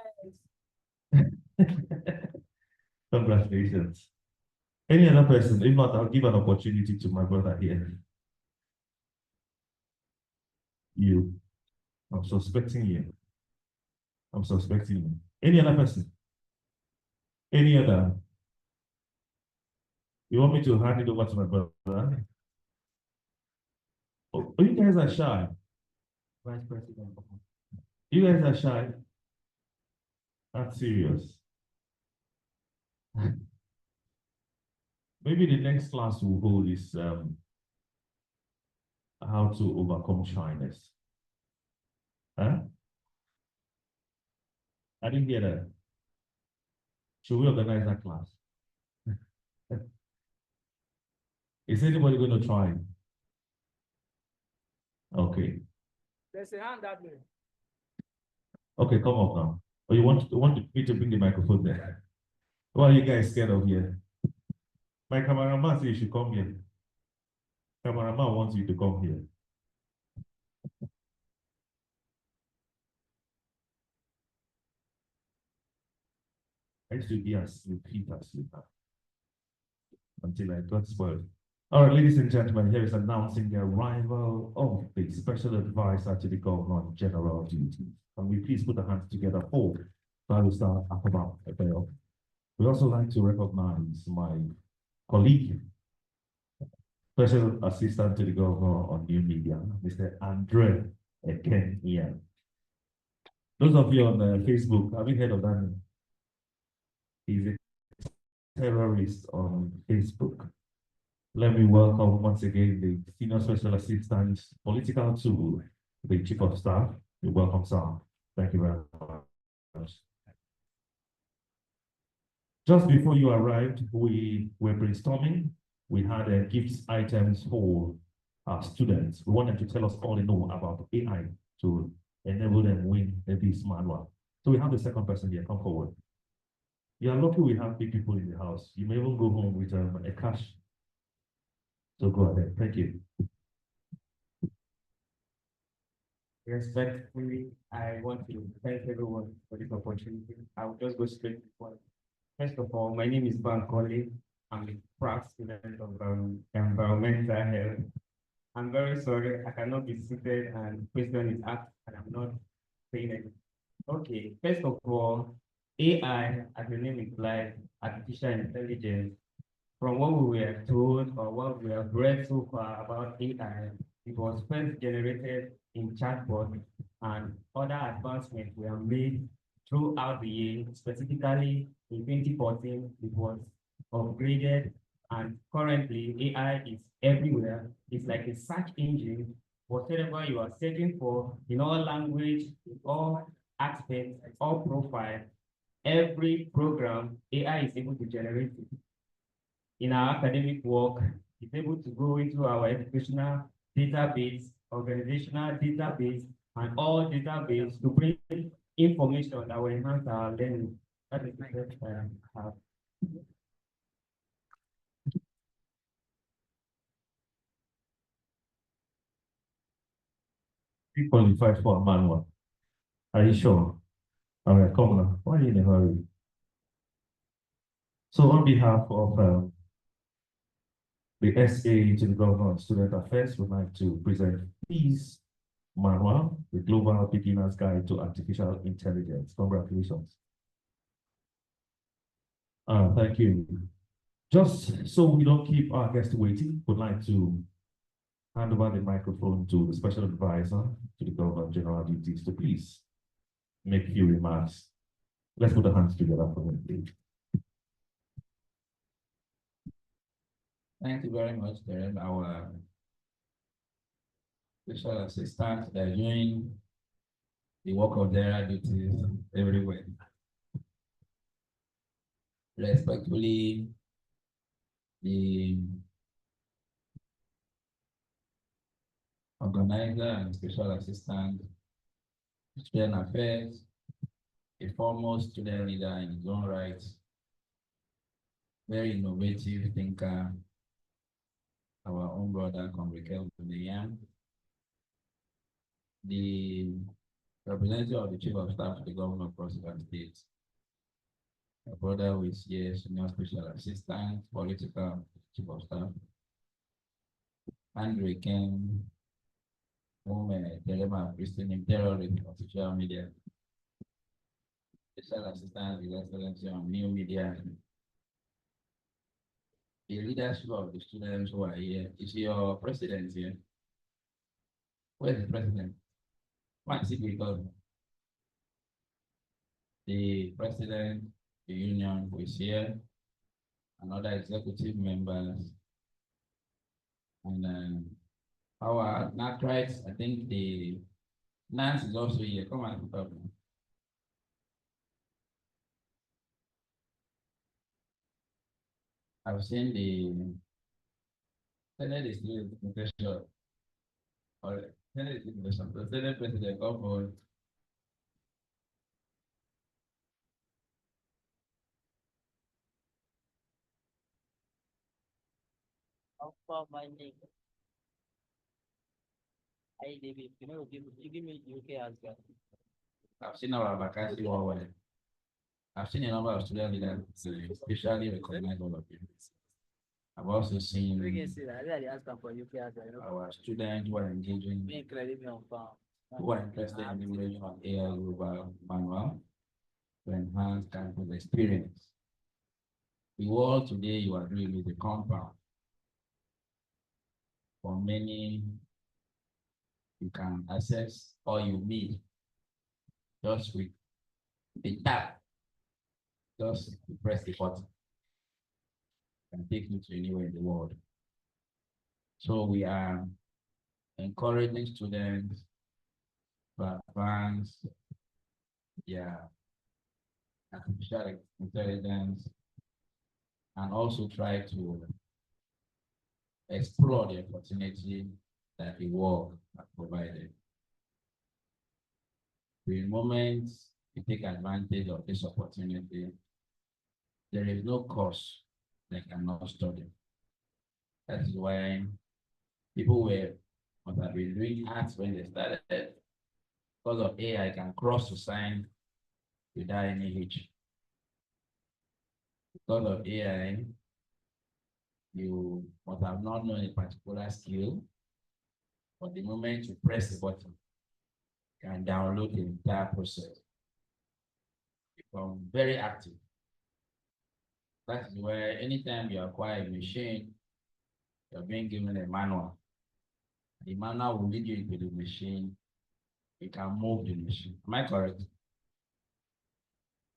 Congratulations. Any other person? If not, I'll give an opportunity to my brother here. You. I'm suspecting you. Any other person? Any other? You want me to hand it over to my brother? Oh, you guys are shy. Vice President. You guys are shy. That's serious. Maybe the next class we'll hold is how to overcome shyness. Huh? I didn't hear that. Should we organize that class? Is anybody going to try? Okay. There's a hand up there. Okay, come up now. Or you want me to bring the microphone there? What are you guys scared of here? My cameraman says you should come here. Cameraman wants you to come here. I used to be as repeat as sleeper until I got spoiled. All right, ladies and gentlemen, here is announcing the arrival of the special advisor to the governor on general duty. Can we please put our hands together for Barrister Akaba Ebeo. We also like to recognize my colleague, special assistant to the governor on new media, Mr. Andre Ekenya. Those of you on Facebook, have you heard of that name? He's a terrorist on Facebook. Let me welcome once again the Senior Special Assistant Political to the Chief of Staff. You're welcome, sir. Thank you very much. Just before you arrived, we were brainstorming. We had gift items for our students. We wanted to tell us all they know about AI to enable them win this manual. So we have the second person here. Come forward. You are lucky we have big people in the house. You may even go home with a cash. So go ahead. Thank you. Respectfully, I want to thank everyone for this opportunity. I'll just go straight to the point. First of all, my name is Bankole. I'm a proud student of environmental health. I'm very sorry, I cannot be seated and question is asked and I'm not saying it. Okay, first of all, AI, as the name implies, artificial intelligence. From what we were told or what we have read so far about AI, it was first generated in chatbot and other advancements were made throughout the year. Specifically in 2014, it was upgraded and currently AI is everywhere. It's like a search engine. Whatever you are searching for in all language, all aspects, all profile, every program, AI is able to generate it. In our academic work, it's able to go into our educational database, organizational database, and all database to bring information that will enhance our learning. That is the best I have. You qualified for a manual. Are you sure? All right, come on. Why are you in a hurry? So on behalf of the SA to the Governor of Student Affairs, would like to present this manual, the Global Beginner's Guide to Artificial Intelligence. Congratulations. Thank you. Just so we don't keep our guests waiting, would like to hand over the microphone to the Special Advisor to the Governor of General Duties to please make a few remarks. Let's put our hands together for them, please. Thank you very much, Darren. Our special assistant, they're doing the work of their duties everywhere. Respectfully, the organizer and special assistant, student affairs, a foremost student leader in his own right, very innovative thinker, our own brother, Comrade William, the representative of the Chief of Staff to the Governor of Cross River State, my brother who is here, Senior Special Assistant, Political Chief of Staff, Andre Ken, whom Telema Christine terrorism on social media, Special Assistant, His Excellency on new media, the leadership of the students who are here. Is your president here? Where's the president? Why is it because the president, the union who is here, and other executive members, and our NACRITES, I think the Nance is also here. Come on, come. I've seen the Senate is doing the presentation. Or Senate is doing the presentation. The Senate president, come forward. My name. I live in, you give me UK as well. I've seen our vacancy worldwide. I've seen a number of student leaders, especially recognize all of you. I've also seen We can see that. I really ask them for UK as well. our students who are engaging, Me credit me on farm. who are interested in the relation of AI global manual to enhance campus experience. The world today you are doing with the compound. For many, you can access all you need just with the tap. Just press the button and take you to anywhere in the world. So we are encouraging students to advance their artificial intelligence and also try to explore the opportunity that the world has provided. The moment you take advantage of this opportunity, there is no course they cannot study. That is why people must have been doing arts when they started. Because of AI, can cross to science without any hitch. Because of AI, you must have not known a particular skill, but the moment you press the button, you can download the entire process. Become very active. That is where anytime you acquire a machine, you're being given a manual. The manual will lead you into the machine. You can move the machine. Am I correct?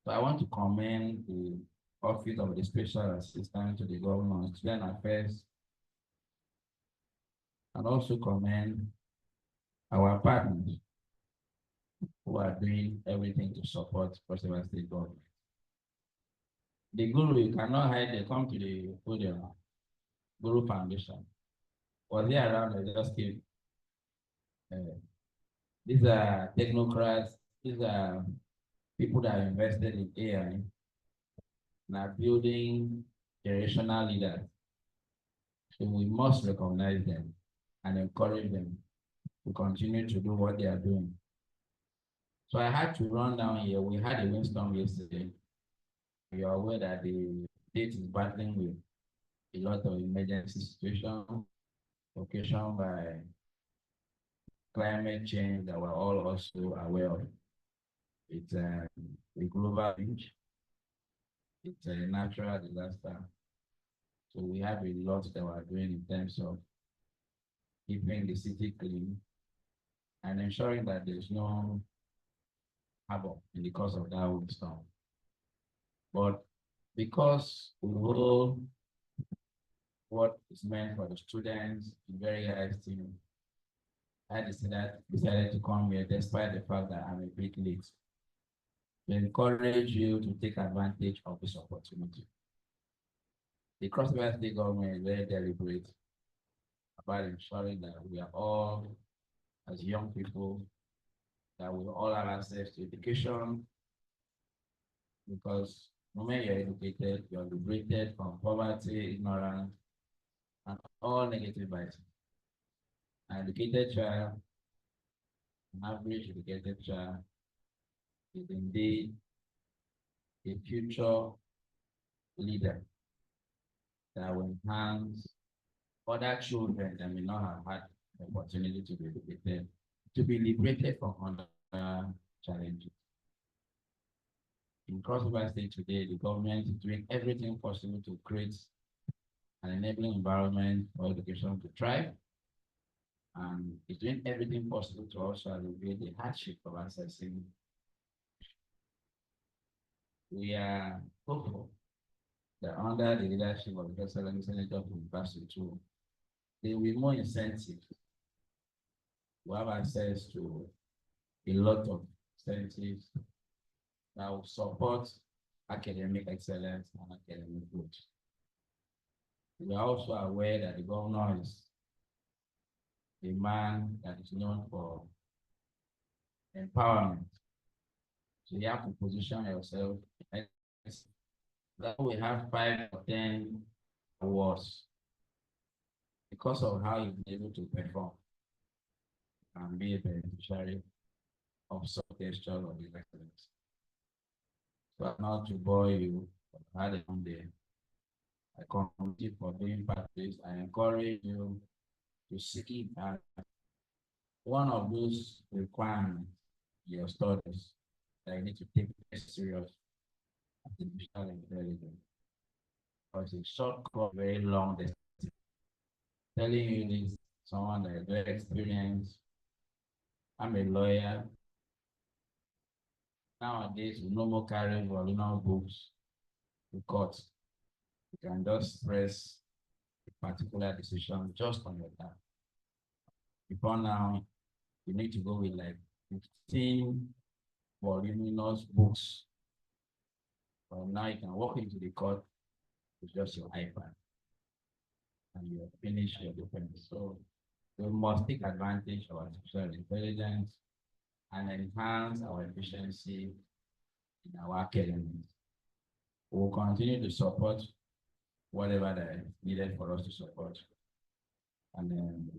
So I want to commend the Office of the Special Assistant to the Governor on Student Affairs, and also commend our partners who are doing everything to support Cross River State government. The Guru, you cannot hide, they come to the podium. Guru Foundation. Was they around? They just came. These are technocrats, these are people that are invested in AI and are building generational leaders. So we must recognize them and encourage them to continue to do what they are doing. So I had to run down here. We had a windstorm yesterday. You are aware that the state is battling with a lot of emergency situations occasioned by climate change that we're all also aware of. It's a global change. It's a natural disaster. So we have a lot that we're doing in terms of keeping the city clean and ensuring that there's no havoc in the course of that windstorm. But because we know what is meant for the students in very high esteem, I decided to come here despite the fact that I'm a bit late, to encourage you to take advantage of this opportunity. The Cross River State government is very deliberate about ensuring that we are all, as young people, that we all have access to education, because the moment you're educated, you're liberated from poverty, ignorance, and all negative biases. An educated child, an average educated child, is indeed a future leader that will enhance other children that may not have had the opportunity to be educated, to be liberated from other challenges. In Cross River State today, the government is doing everything possible to create an enabling environment for education to thrive, and is doing everything possible to also alleviate the hardship of accessing. We are hopeful that under the leadership of the Excellent Senator of University too, there will be more incentives to have access to a lot of incentives that will support academic excellence and academic growth. We are also aware that the governor is a man that is known for empowerment. So you have to position yourself. That we have 5 or 10 awards because of how you've been able to perform and be a beneficiary of such gesture of the excellence. So not to bore you, but I had a long day. I commend you for being part of this. I encourage you to seek it out. One of those requirements in your studies that you need to take very serious, artificial intelligence. Because it's short course, very long distance. Telling you this, someone that is very experienced. I'm a lawyer. Nowadays, we no more carry voluminous books to court. You can just press a particular decision just on your tab. Before now, you need to go with like 15 voluminous books. But now you can walk into the court with just your iPad and you have finished your defense. So we must take advantage of artificial intelligence and enhance our efficiency in our academics. We will continue to support whatever that is needed for us to support. And then,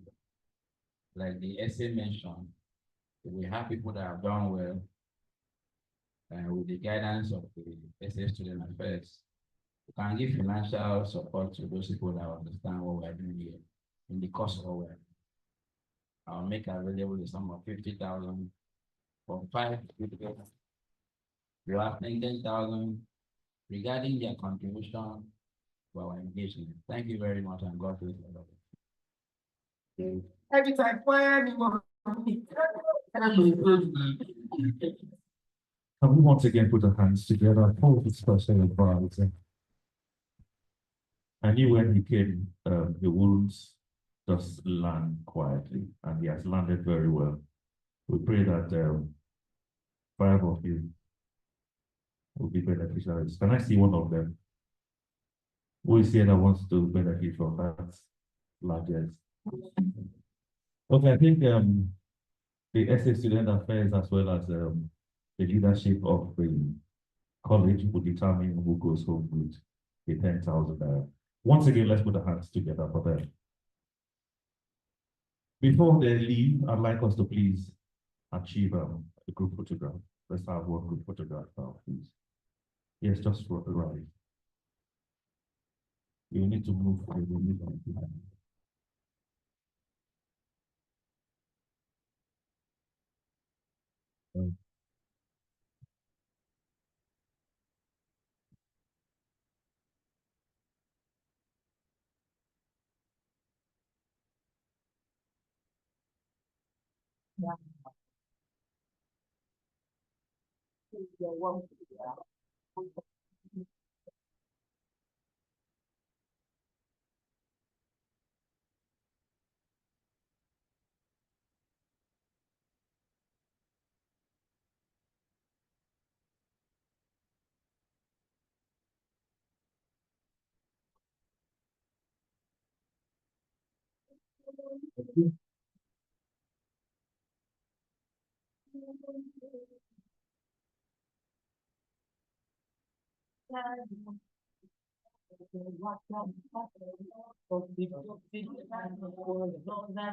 like the essay mentioned, we have people that have done well, and with the guidance of the SA Student Affairs, we can give financial support to those people that understand what we're doing here in the course of our work. I'll make available the sum of 50,000 for 5 people. We have 10,000 regarding their contribution to our engagement. Thank you very much, and God bless you. Every time, Can we once again put our hands together for the special advisor? I knew when he came, the wolves just land quietly, and he has landed very well. We pray that 5 of you will be beneficiaries. Can I see one of them? Who is here that wants to benefit from that largest? Okay, I think the SA Student Affairs as well as the leadership of the college will determine who goes home with the 10,000. Once again, let's put our hands together for them. Before they leave, I'd like us to please achieve a group photograph. Let's have one group photograph now, please. Yes, just for the right. You need to move.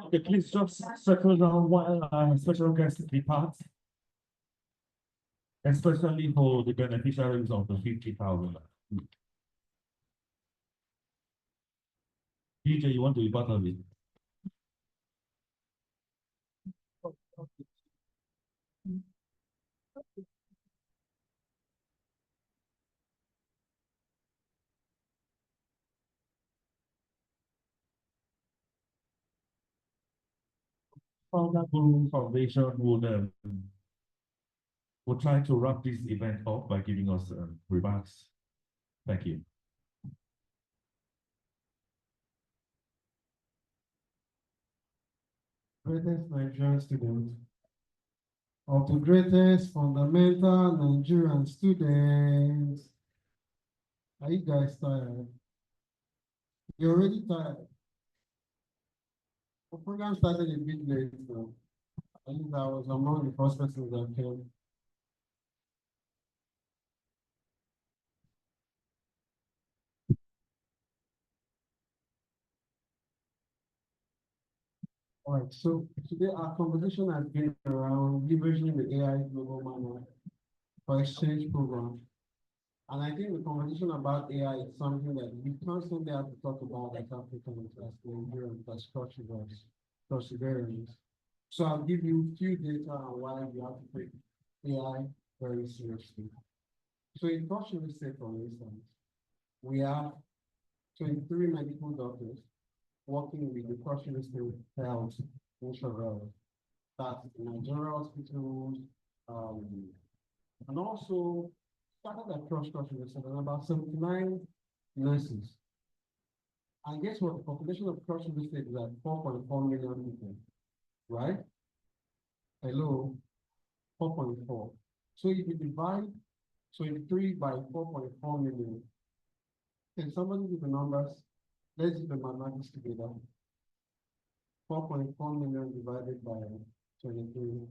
Okay, please just circle down while special guests depart, especially for the beneficiaries of the 50,000. DJ, you want to be part of it? Founder Guru Foundation will try to wrap this event up by giving us remarks. Thank you. Greatest Nigerian student of the greatest fundamental Nigerian students. Are you guys tired? You're already tired. The program started a bit late, so I think I was among the first persons that came. All right, so today our conversation has been around leveraging the AI global manual for exchange program. And I think the conversation about AI is something that we constantly have to talk about as Africans, as Nigerians, as perseverance. So I'll give you a few data on why we have to take AI very seriously. So in Cross River State, for instance, we have 23 medical doctors working with the Cross River State Health Insurance, that's Nigerian hospitals, and also started across Cross River State, and about 79 nurses. And guess what? The population of Cross River State is at 4.4 million people, right? Hello, 4.4. So if you divide 23 by 4.4 million, can somebody do the numbers? Let's do the mathematics together. 4.4 million divided by 23.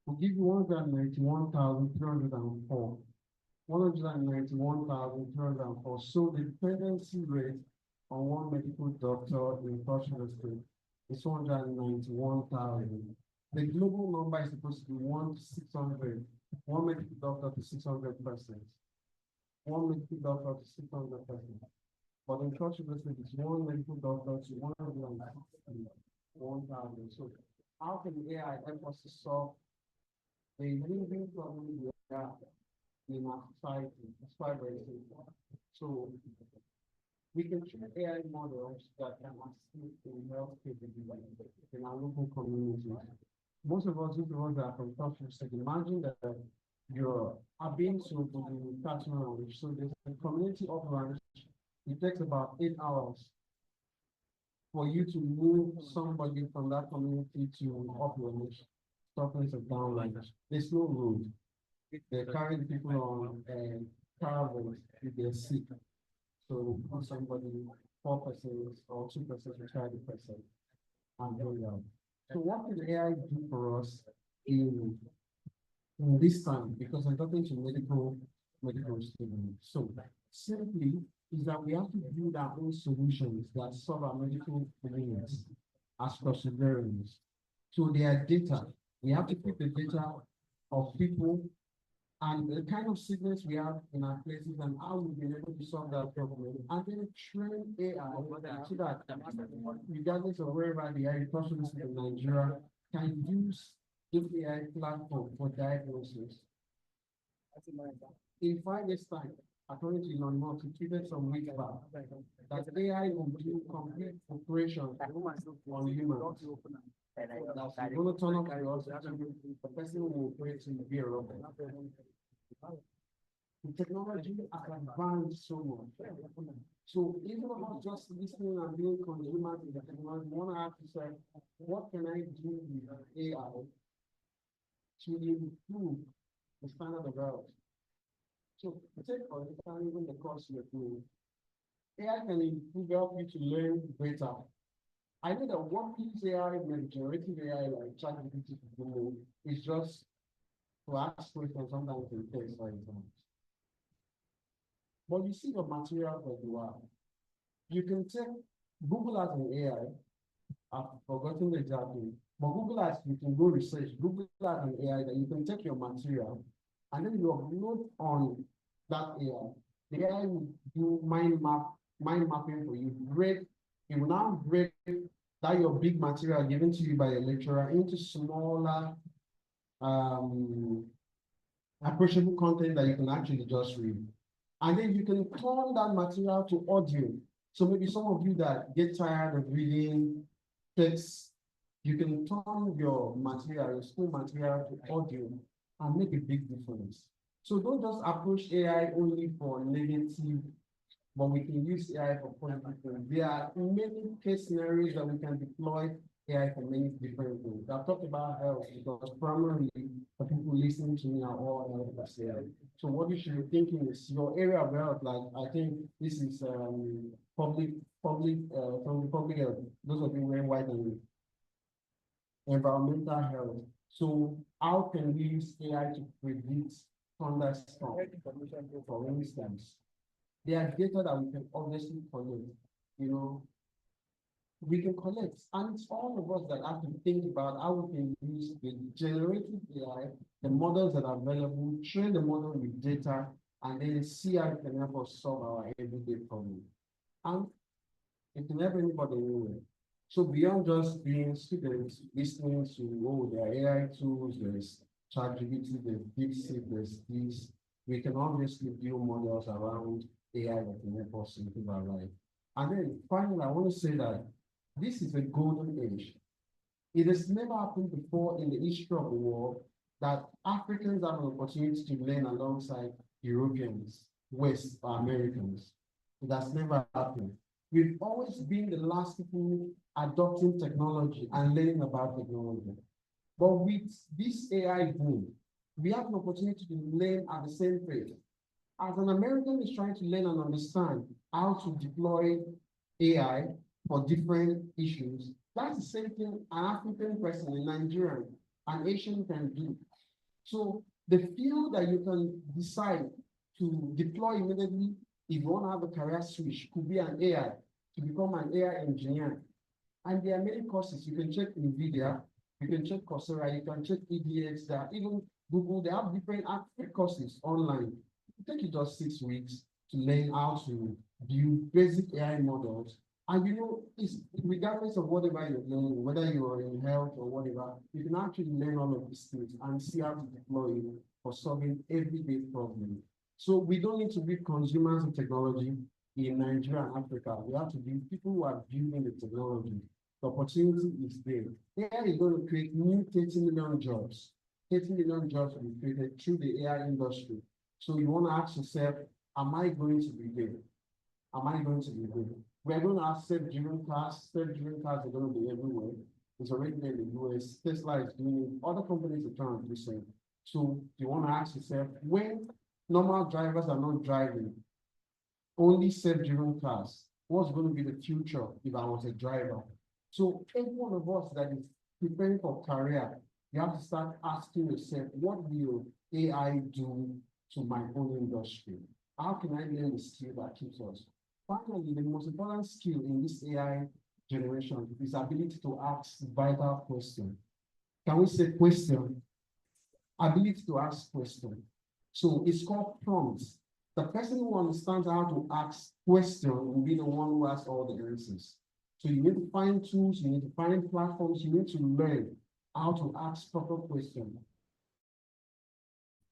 We'll give you 191,304. 191,304. So the dependency rate on one medical doctor in Cross River State is 191,000. The global number is supposed to be 1 to 600. One medical doctor to 600 persons. One medical doctor to 600 persons. But in Cross River State, it's one medical doctor to 1,000. So how can AI help us to solve the living problem we have in our society? It's quite very simple. So we can train AI models that can assist in healthcare in our local communities. Most of us, those that are from Cross River State, imagine that you are being sold to the cattle ranch. So there's a community of ranch. It takes about 8 hours for you to move somebody from that community to up ranch, surface of down ranch. There's no road. They're carrying people on caravans if they're sick. So put somebody, 4 persons or 2 persons to carry the person and bring out. So what can AI do for us in this time? Because I'm talking to medical students. So simply is that we have to build our own solutions that solve our medical needs as perseverance. So their data, we have to keep the data of people and the kind of sickness we have in our places and how we've been able to solve that problem. And then train AI so that regardless of wherever they are in Nigeria, can use this AI platform for diagnosis. In 5 years' time, according to Elon Musk, he tweeted some weeks back that AI will do complete operation on humans. That's going to turn up the hospital, the person will operate in the robot. The technology has advanced so much. So even about just listening and being consumers in the technology, we want to have to say, what can I do with AI to improve the standard of health? So take for instance, even the course you're doing. AI can improve, help you to learn better. I know that what piece AI, like generative AI, like ChatGPT, is just to ask questions sometimes in text, for example. But you see the material that you are. You can take Google as an AI. I've forgotten exactly, but Google as you can go research. Google as an AI that you can take your material and then you upload on that AI. The AI will do mind mapping for you. It will now break that your big material given to you by a lecturer into smaller approachable content that you can actually just read. And then you can turn that material to audio. So maybe some of you that get tired of reading text, you can turn your material, your school material to audio and make a big difference. So don't just approach AI only for negative, but we can use AI for positive things. There are many case scenarios that we can deploy AI for many different things. I've talked about health because primarily the people listening to me are all health AI. So what you should be thinking is your area of health, like I think this is public from the public health, those of you wearing white and environmental health. So how can we use AI to predict thunderstorm, for instance? There are data that we can obviously collect, we can collect, and it's all of us that have to think about how we can use the generative AI, the models that are available, train the model with data, and then see how it can help us solve our everyday problem. And it can help anybody anywhere. So beyond just being students listening to, there are AI tools, there's ChatGPT, there's DeepSeek, there's this, we can obviously build models around AI that can help us improve our life. And then finally, I want to say that this is a golden age. It has never happened before in the history of the world that Africans have an opportunity to learn alongside Europeans, West Americans. It has never happened. We've always been the last people adopting technology and learning about technology. But with this AI boom, we have an opportunity to learn at the same pace. As an American is trying to learn and understand how to deploy AI for different issues, that's the same thing an African person, a Nigerian, an Asian can do. So the field that you can decide to deploy immediately, if you want to have a career switch, could be an AI, to become an AI engineer. And there are many courses. You can check NVIDIA, you can check Coursera, you can check EDX, there are even Google, they have different courses online. It takes you just 6 weeks to learn how to build basic AI models. And it's regardless of whatever you're learning, whether you're in health or whatever, you can actually learn all of these things and see how to deploy it for solving everyday problems. So we don't need to be consumers of technology in Nigeria and Africa. We have to be people who are building the technology. The opportunity is there. AI is going to create new 30 million jobs. 30 million jobs will be created through the AI industry. So you want to ask yourself, am I going to be there? Am I going to be there? We're going to have self-driven cars. Self-driven cars are going to be everywhere. It's already in the US. Tesla is doing it. Other companies are trying to do the same. So you want to ask yourself, when normal drivers are not driving, only self-driven cars, what's going to be the future if I was a driver? So every one of us that is preparing for career, you have to start asking yourself, what will AI do to my own industry? How can I learn the skill that keeps us? Finally, the most important skill in this AI generation is ability to ask vital questions. Can we say question? Ability to ask questions. So it's called prompts. The person who understands how to ask questions will be the one who has all the answers. So you need to find tools, you need to find platforms, you need to learn how to ask proper questions.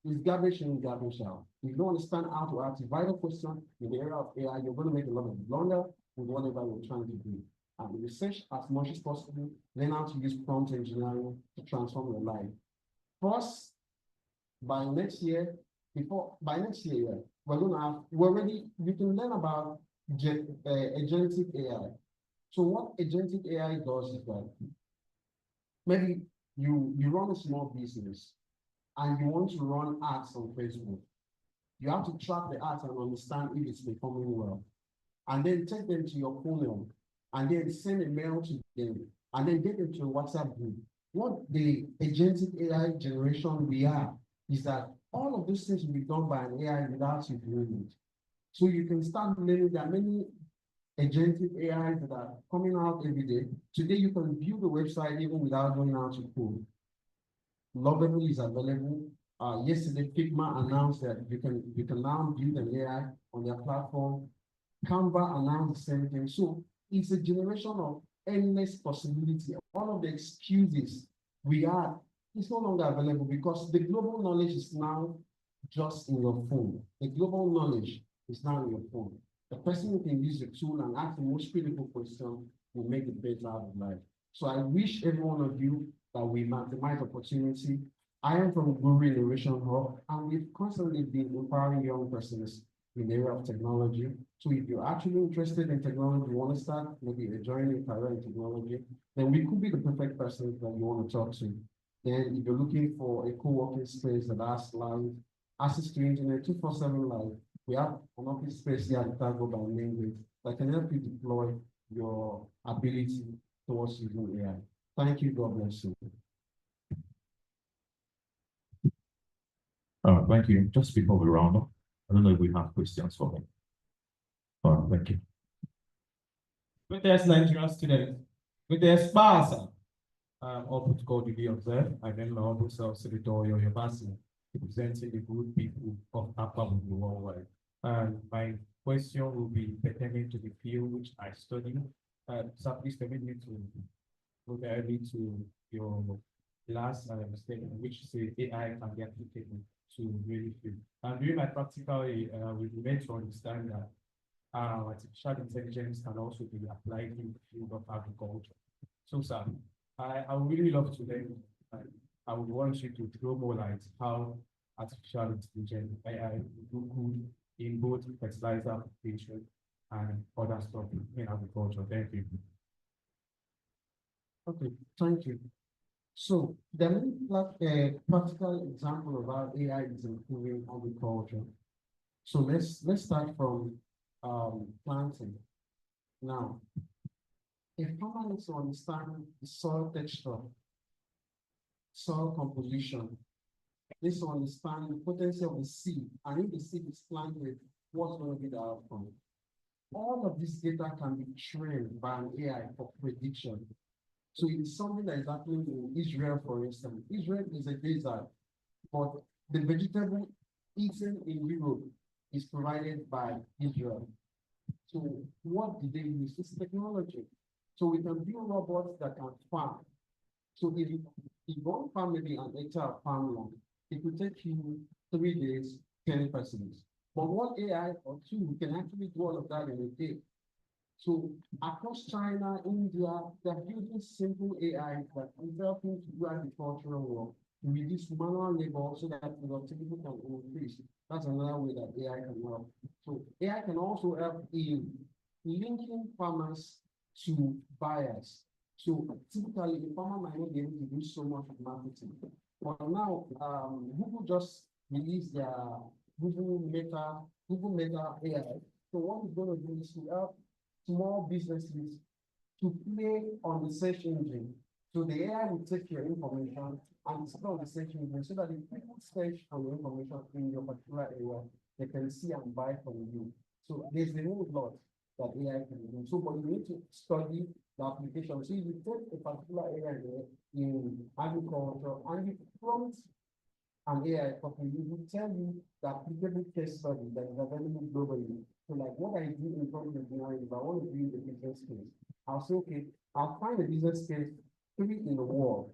It's garbage in, garbage out. If you don't understand how to ask vital questions in the area of AI, you're going to make a lot of blunder with whatever you're trying to do. And research as much as possible, learn how to use prompt engineering to transform your life. First, by next year, we're going to have, you can learn about agentic AI. So what agentic AI does is that maybe you run a small business and you want to run ads on Facebook. You have to track the ads and understand if it's performing well. And then take them to your funnel and then send a mail to them and then get them to a WhatsApp group. What the agentic AI generation we are is that all of those things will be done by an AI without you doing it. So you can start learning. There are many agentic AIs that are coming out every day. Today you can build a website even without going out to code. Lovable is available. Yesterday, Figma announced that you can now build an AI on their platform. Canva announced the same thing. So it's a generation of endless possibility. All of the excuses we had is no longer available because the global knowledge is now just in your phone. The global knowledge is now on your phone. The person who can use the tool and ask the most critical question will make the best out of life. So I wish every one of you that we maximize opportunity. I am from Guru Innovation Hub, and we've constantly been empowering young persons in the area of technology. So if you're actually interested in technology, you want to start maybe joining a career in technology, then we could be the perfect person that you want to talk to. Then if you're looking for a co-working space that has live access to internet 24/7 live, we have an office space here at Tago by Maingate that can help you deploy your ability towards using AI. Thank you. God bless you. Thank you. Just before we round up, I don't know if we have questions for me. Thank you. Good day, Nigerian students. Good day, Spasa. All protocol to be observed. I then Lord yourself, Secretary of your University, representing the good people of Apam worldwide. And my question will be pertaining to the field which I study. So please permit me to go directly to your last statement, which says AI can be applicable to really field. And during my practical, we made to understand that artificial intelligence can also be applied in the field of agriculture. So, sir, I would really love to learn. I would want you to throw more light how artificial intelligence AI will do good in both fertilizer application and other stuff in agriculture. Thank you. Okay, thank you. So the main practical example of how AI is improving agriculture. So let's start from planting. Now, a farmer needs to understand the soil texture, soil composition. Needs to understand the potency of the seed, and if the seed is planted, what's going to be the outcome? All of this data can be trained by an AI for prediction. So it is something that is happening in Israel, for instance. Israel is a desert, but the vegetable eaten in Europe is provided by Israel. So what did they use? This technology. So we can build robots that can farm. So if you want farm maybe an hectare of farmland, it will take you 3 days, 10 persons. But what AI or tool can actually do all of that in a day. So across China, India, they're building simple AI that is helping to do agricultural work, to reduce manual labor so that productivity can increase. That's another way that AI can help. So AI can also help in linking farmers to buyers. So typically, the farmer might not be able to do so much of marketing. But now, Google just released their Google Meta AI. So what it's going to do is to help small businesses to play on the search engine. So the AI will take your information and display on the search engine so that if people search on the information in your particular area, they can see and buy from you. So there's a whole lot that AI can do. So, but you need to study the application. So if you take a particular area in agriculture and you prompt an AI company, it will tell you the applicable case study that is available globally. So like what I do in prompt engineering, if I want to build a business case, I'll say, okay, I'll find a business case 3 in the world.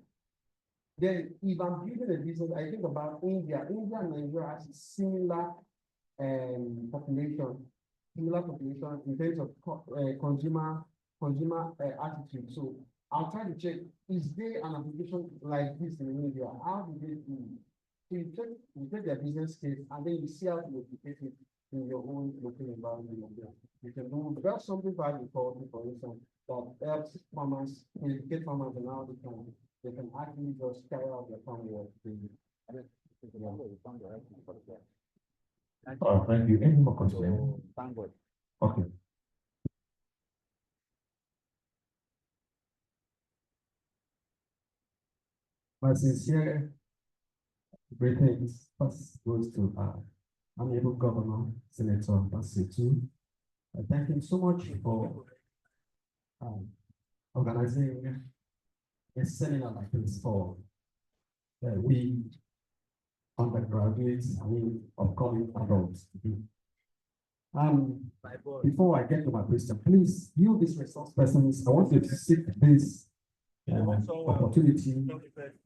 Then if I'm building a business, I think about India. India and Nigeria has a similar population in terms of consumer attitude. So I'll try to check, is there an application like this in India? How do they do it? So you take their business case and then you see how to replicate it in your own local environment. You can do that's something for agriculture, for instance, that helps farmers, educate farmers and how they can actually just carry out their farm work. Thank you. Any more questions? Okay. My sincere greetings first goes to our Honorable Governor, Senator Basetu. I thank him so much for organizing a seminar like this for we undergraduates, upcoming adults. Before I get to my question, please, you these resource persons, I want you to seek this opportunity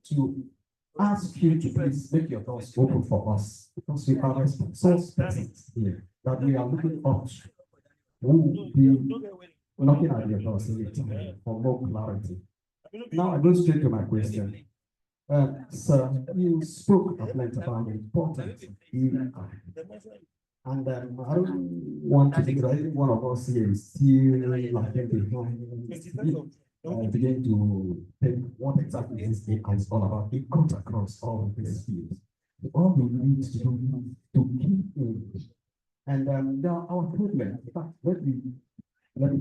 to ask you to please make your doors open for us, because we are resource persons here. that we are looking up to will be knocking at your doors for more clarity. Now I go straight to my question. Sir, you spoke at length about the importance of AI. And I don't want to think that I think one of us here is still like begin to think what exactly this AI is all about. It cuts across all these fields. All we need to do is to keep in. And now our problem, in fact, let me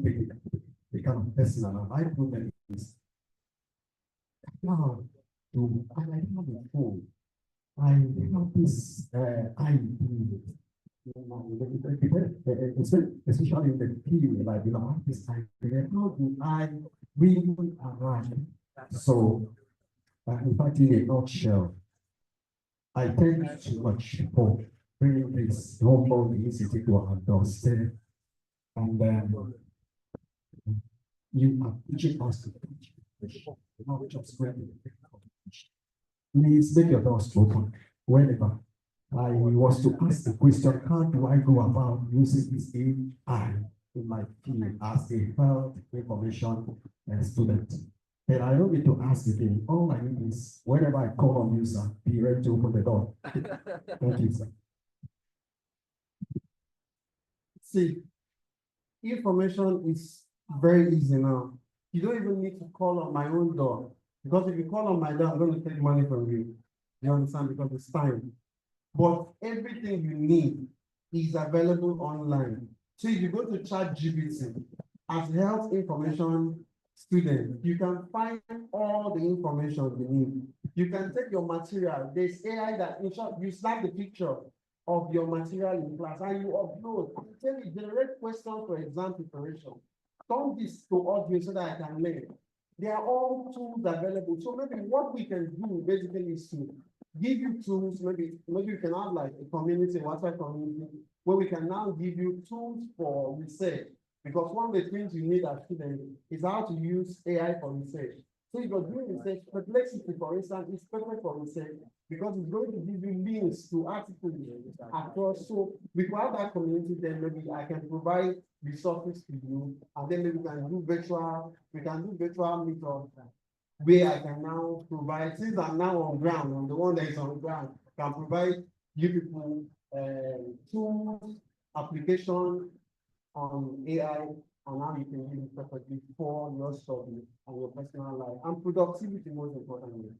take it become personal. My problem is now I have a phone. I have this especially in the period, like this idea, how do I really arrive? So, in fact, in a nutshell, I thank you so much for bringing this noble initiative to our doorstep, and you are teaching us to teach, not just spreading. Please make your doors open whenever. I was to ask the question, how do I go about using this AI in my field as a health information student? And I don't need to ask again. All I need is whenever I call on you, sir, be ready to open the door. Thank you, sir. See, information is very easy now. You don't even need to call on my own door. Because if you call on my door, I'm going to take money from you. You understand? Because it's time. But everything you need is available online. So if you go to ChatGPT as health information student, you can find all the information you need. You can take your material. There's AI that, in short, you snap the picture of your material in class and you upload. You tell it, generate questions for exam preparation. Turn this to audio so that I can learn. They are all tools available. So maybe what we can do basically is to give you tools. Maybe we can have like a community, WhatsApp community, where we can now give you tools for research. Because one of the things you need as students is how to use AI for research. So if you're doing research, Perplexity, for instance, is perfect for research because it's going to give you links to articles across. So we can have that community, then maybe I can provide resources to you, and then maybe we can do virtual meetup where I can now provide, since I'm now on ground, I'm the one that is on ground, can provide you people tools, application on AI, and how you can use it perfectly for your study and your personal life and productivity, most importantly.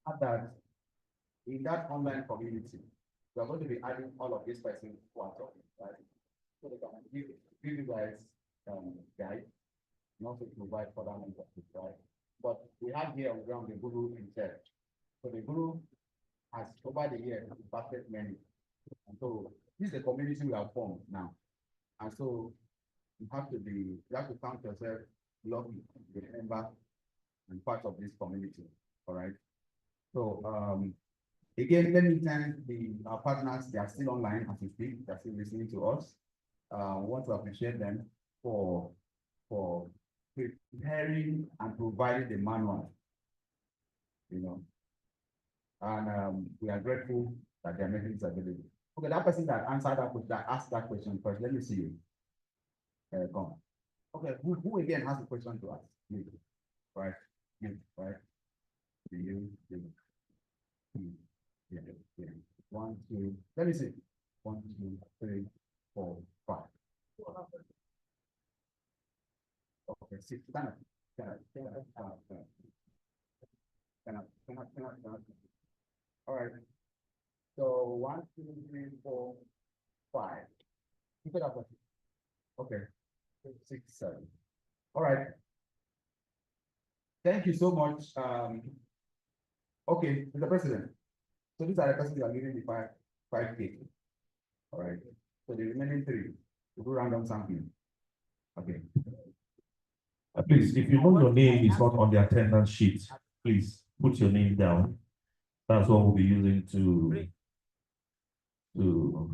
At that, in that online community, we are going to be adding all of these persons who are talking, right? So they can give you guys guide, and also provide further members, right? But we have here on ground the guru himself. So the guru has over the years impacted many. And so this is the community we have formed now. And so you have to count yourself lucky to be a member and part of this community. All right. So again, let me thank our partners. They are still online as we speak. They are still listening to us. We want to appreciate them for preparing and providing the manual. You know, and we are grateful that they are making this available. Okay, that person that answered that asked that question first. Let me see you. Come. Okay, who again has a question to ask? You, right? You, right? You. Yeah. 1, 2. Let me see. 1, 2, 3, 4, 5. Okay, 6. Stand up. All right. So 1, 2, 3, 4, 5. Keep it up. Okay. 6, 7. All right. Thank you so much. Okay, Mr. President. So these are the persons you are giving the 5K. All right. So the remaining 3, we'll do random sampling. Okay. Please, if you know your name is not on the attendance sheet, please put your name down. That's what we'll be using to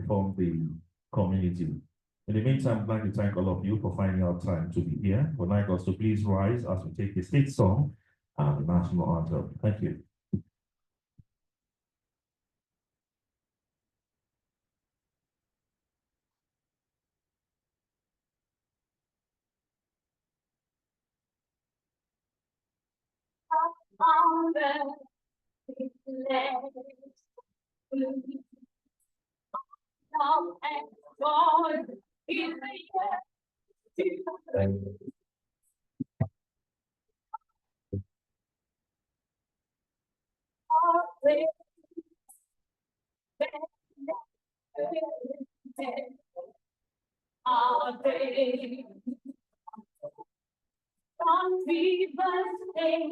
form the community. In the meantime, I'd like to thank all of you for finding out time to be here. We'd like us to please rise as we take the state song and the national anthem. Thank you. Father, bless you. Love and joy in the year to come. Are they on River's day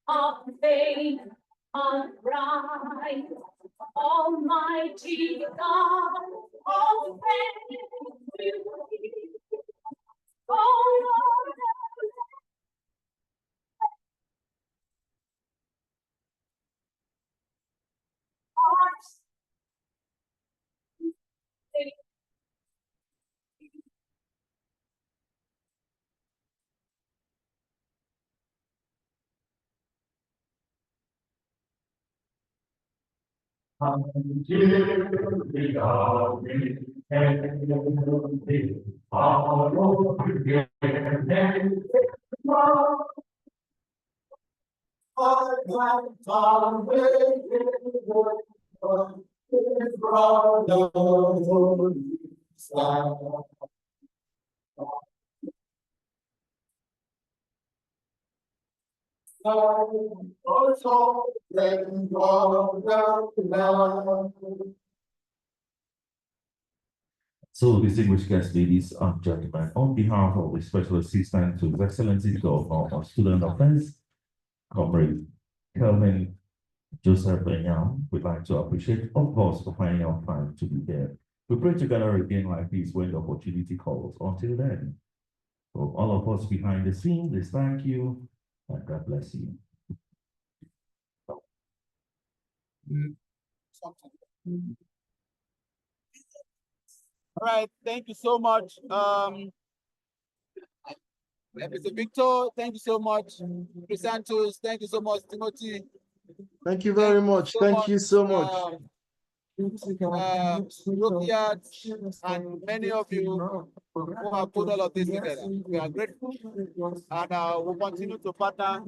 of faith on rise, Almighty God of faith, So, distinguished guests, ladies and gentlemen, on behalf of the Special Assistant to His Excellency Governor of Student Affairs, Comrade Kelvin Joseph Benyam, we'd like to appreciate, of course, for finding out time to be there. We pray together again like this when the opportunity calls. Until then, for all of us behind the scenes, please thank you and God bless you. All right, thank you so much. Mr. Victor, thank you so much. Chrysanthus, thank you so much. Timothy. Thank you very much. Thank you so much. Rukia, and many of you who have put all of this together. We are grateful, and we'll continue to partner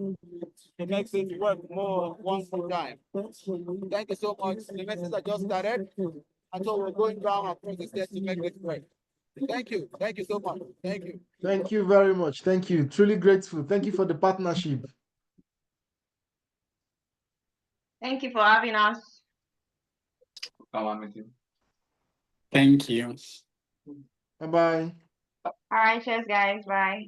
to make things work more one more time. Thank you so much. The messages are just started, and so we're going down across the steps to make this work. Thank you. Thank you so much. Thank you. Thank you very much. Thank you. Truly grateful. Thank you for the partnership. Thank you for having us. Thank you. Bye-bye. All right, cheers, guys. Bye.